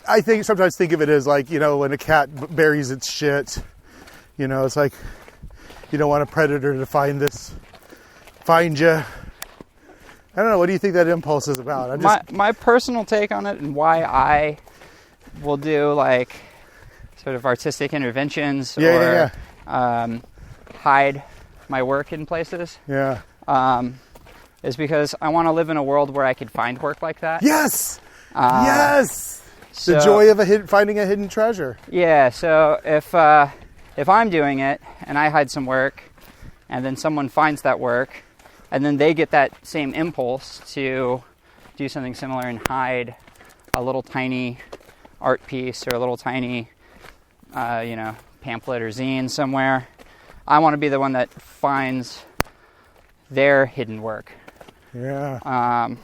I think sometimes think of it as like, you know, when a cat buries its shit, you know, it's like you don't want a predator to find you. I don't know. What do you think that impulse is about? My personal take on it and why I will do like sort of artistic interventions hide my work in places. Yeah. Is because I want to live in a world where I could find work like that. Yes. Yes. The joy of finding a hidden treasure. Yeah. So if I'm doing it and I hide some work, and then someone finds that work, and then they get that same impulse to do something similar and hide a little tiny art piece or a little tiny, pamphlet or zine somewhere. I want to be the one that finds their hidden work. Yeah.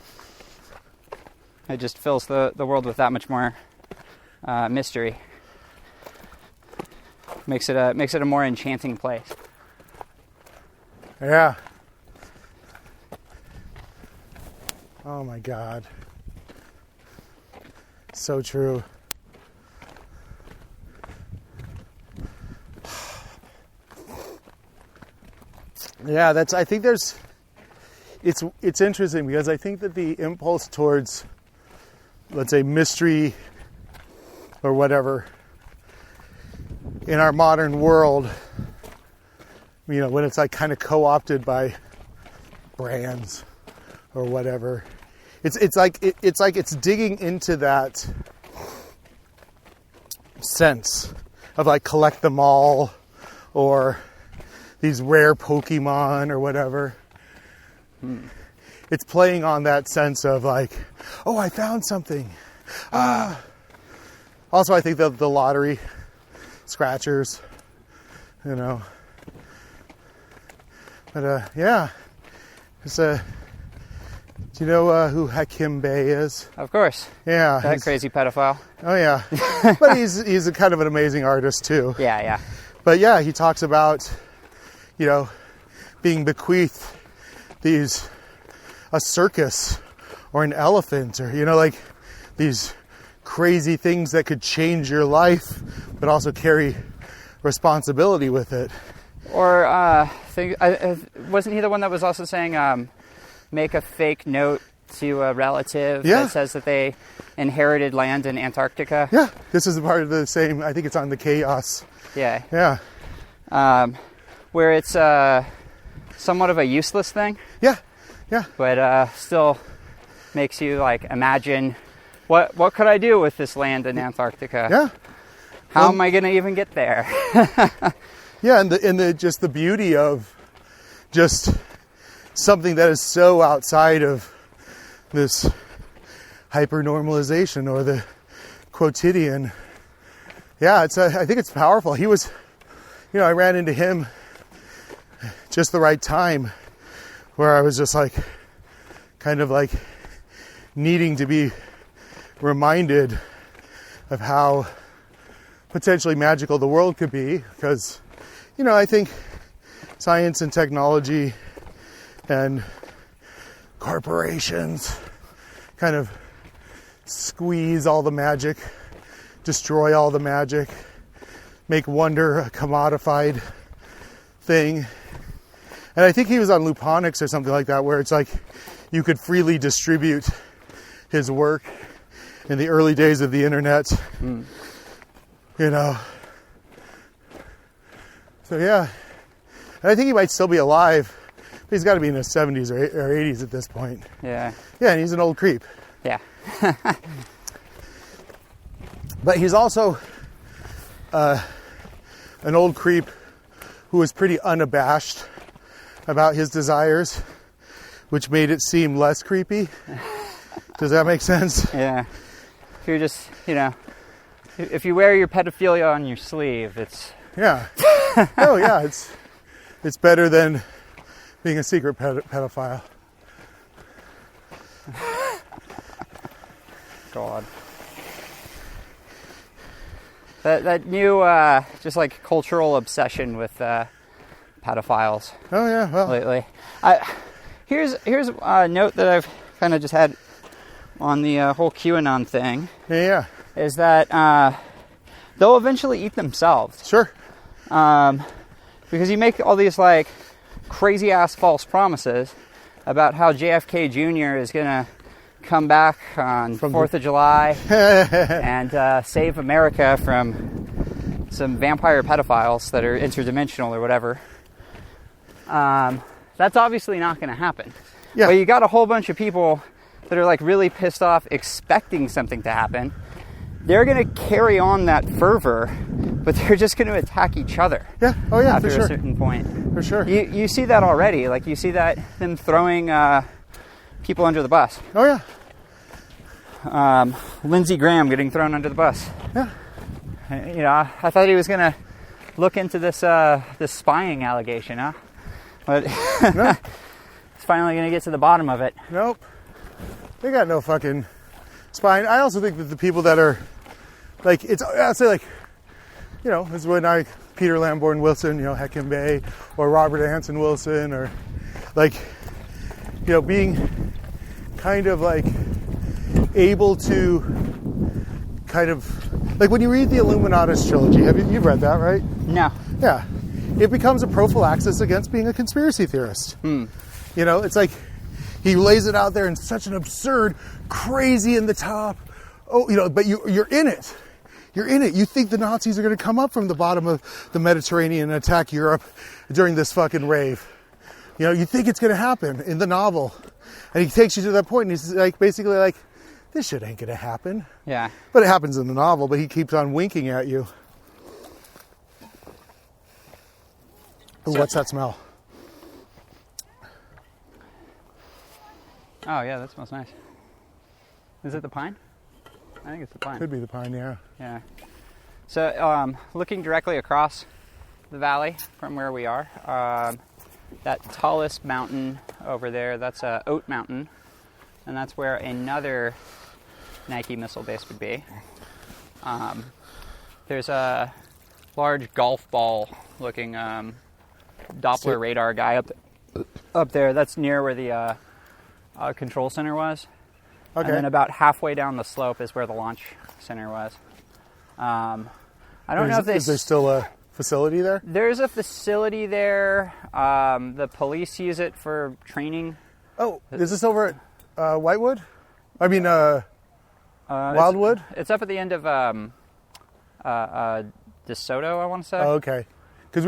It just fills the world with that much more mystery. Makes it a more enchanting place. Yeah. Oh my God. So true. Yeah, I think it's interesting because I think that the impulse towards, let's say, mystery or whatever in our modern world, you know, when it's like kind of co-opted by brands or whatever, it's like it's digging into that sense of like collect them all or these rare Pokemon or whatever. It's playing on that sense of like, oh, I found something. Also, I think the lottery scratchers, you know. But yeah, do you know who Hakim Bey is? Of course. Yeah, that crazy pedophile. Oh yeah, but he's a kind of an amazing artist too. Yeah. But yeah, he talks about, you know, being bequeathed a circus or an elephant or, you know, like these crazy things that could change your life, but also carry responsibility with it. Or wasn't he the one that was also saying make a fake note to a relative that says that they inherited land in Antarctica? Yeah, this is part of the same, I think it's on the Chaos. Yeah. Where it's somewhat of a useless thing. Yeah. But still makes you like imagine what could I do with this land in Antarctica? Yeah. How am I going to even get there? Yeah, and the beauty of just something that is so outside of this hyper-normalization or the quotidian. Yeah, I think it's powerful. He was, you know, I ran into him just the right time where I was just like, kind of like needing to be reminded of how potentially magical the world could be, because, you know, I think science and technology and corporations kind of squeeze all the magic, destroy all the magic, make wonder a commodified thing. And I think he was on Luponics or something like that, where it's like you could freely distribute his work in the early days of the internet. You know. So yeah. And I think he might still be alive. He's got to be in his 70s or 80s at this point. Yeah. Yeah, and he's an old creep. Yeah. But he's also an old creep who was pretty unabashed about his desires, which made it seem less creepy. Does that make sense? Yeah. If you're just, if you wear your pedophilia on your sleeve, it's... Yeah. Oh, yeah. It's better than being a secret pedophile. God. That new, just like cultural obsession with pedophiles. Oh, yeah. Well, Lately. Here's a note that I've kind of just had on the whole QAnon thing. yeah. Is that they'll eventually eat themselves. Sure. Because you make all these like crazy ass false promises about how JFK Jr. is gonna come back on 4th of July and save America from some vampire pedophiles that are interdimensional or whatever. That's obviously not going to happen. Yeah. But you got a whole bunch of people that are like really pissed off expecting something to happen. They're going to carry on that fervor, but they're just going to attack each other. Yeah. Oh, yeah, after for sure. a certain point. For sure. You see that already. Like you see that them throwing people under the bus. Oh, yeah. Lindsey Graham getting thrown under the bus. Yeah. I thought he was going to look into this spying allegation, huh? But No. he's finally going to get to the bottom of it. Nope. They got no fucking spine. I also think that the people that are like, I'd say like, is when Peter Lamborn Wilson, Heckin Bay, or Robert Anson Wilson, or like, being kind of like able to kind of, like when you read the Illuminatus trilogy, you've read that, right? No. Yeah. It becomes a prophylaxis against being a conspiracy theorist. It's like he lays it out there in such an absurd, crazy in the top. But you're in it. You're in it. You think the Nazis are going to come up from the bottom of the Mediterranean and attack Europe during this fucking rave. You think it's going to happen in the novel. And he takes you to that point and he's like, basically like, this shit ain't going to happen. Yeah. But it happens in the novel, but he keeps on winking at you. Ooh, what's that smell? Oh, yeah, that smells nice. Is it the pine? I think it's the pine. Could be the pine, yeah. Yeah. So, looking directly across the valley from where we are, that tallest mountain over there, that's Oat Mountain, and that's where another Nike missile base would be. There's a large golf ball looking Doppler radar guy up there. That's near where the control center was. Okay. And then about halfway down the slope is where the launch center was. I don't know if is there still a facility there? There's a facility there. The police use it for training. Oh, is this over at Whitewood? I mean, Wildwood? It's up at the end of DeSoto, I want to say. Oh, okay. Because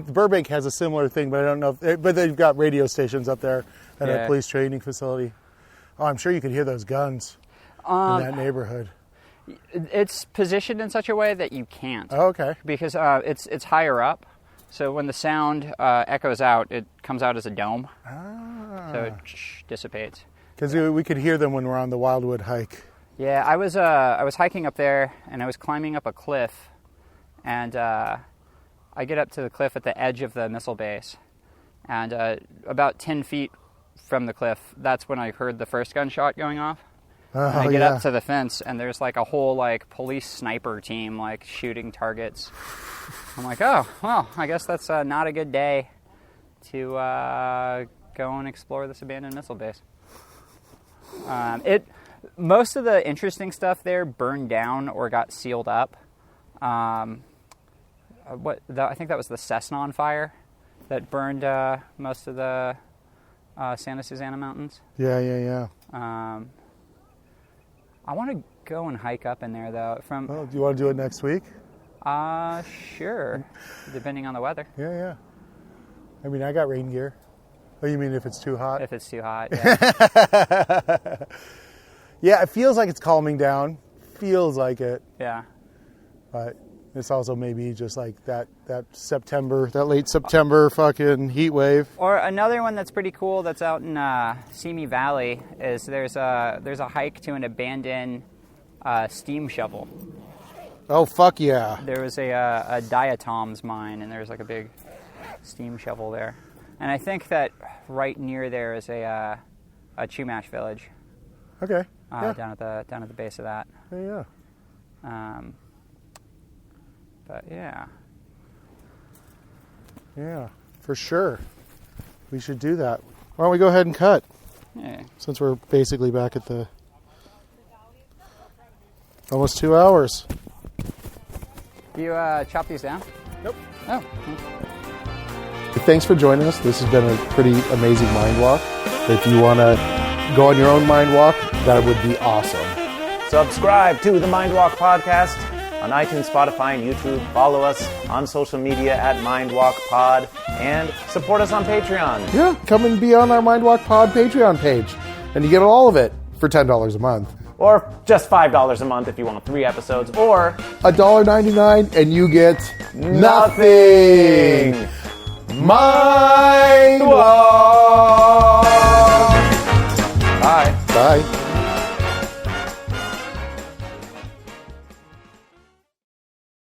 Burbank has a similar thing, but I don't know but they've got radio stations up there at a police training facility. Oh, I'm sure you could hear those guns in that neighborhood. It's positioned in such a way that you can't. Oh, okay. Because it's higher up, so when the sound echoes out, it comes out as a dome. So it dissipates. Because we could hear them when we're on the Wildwood hike. Yeah, I was hiking up there, and I was climbing up a cliff, and I get up to the cliff at the edge of the missile base, and about 10 feet from the cliff, that's when I heard the first gunshot going off. And I get up to the fence, and there's like a whole like police sniper team like shooting targets. I'm like, oh, well, I guess that's not a good day to go and explore this abandoned missile base. Most of the interesting stuff there burned down or got sealed up. I think that was the Cessna fire that burned most of the Santa Susana Mountains. Yeah. I want to go and hike up in there, though. Do you want to do it next week? Sure. Depending on the weather. Yeah. I mean, I got rain gear. Oh, you mean if it's too hot? If it's too hot, yeah. Yeah, it feels like it's calming down. Feels like it. Yeah. But It's also maybe just like that late September fucking heat wave. Or another one that's pretty cool that's out in Simi Valley is there's a hike to an abandoned steam shovel. Oh, fuck yeah. There was a diatoms mine, and there's like a big steam shovel there. And I think that right near there is a Chumash village. Okay. Down at the base of that. Yeah. But yeah. Yeah, for sure. We should do that. Why don't we go ahead and cut? Yeah. Since we're basically back at the almost 2 hours. You chop these down? Nope. Oh. Thanks for joining us. This has been a pretty amazing mind walk. If you want to go on your own mind walk, that would be awesome. Subscribe to the Mind Walk podcast on iTunes, Spotify, and YouTube. Follow us on social media at MindWalkPod, and support us on Patreon. Yeah, come and be on our Mind Walk Pod Patreon page, and you get all of it for $10 a month. Or just $5 a month if you want 3 episodes, or $1.99 and you get nothing. Mind Walk!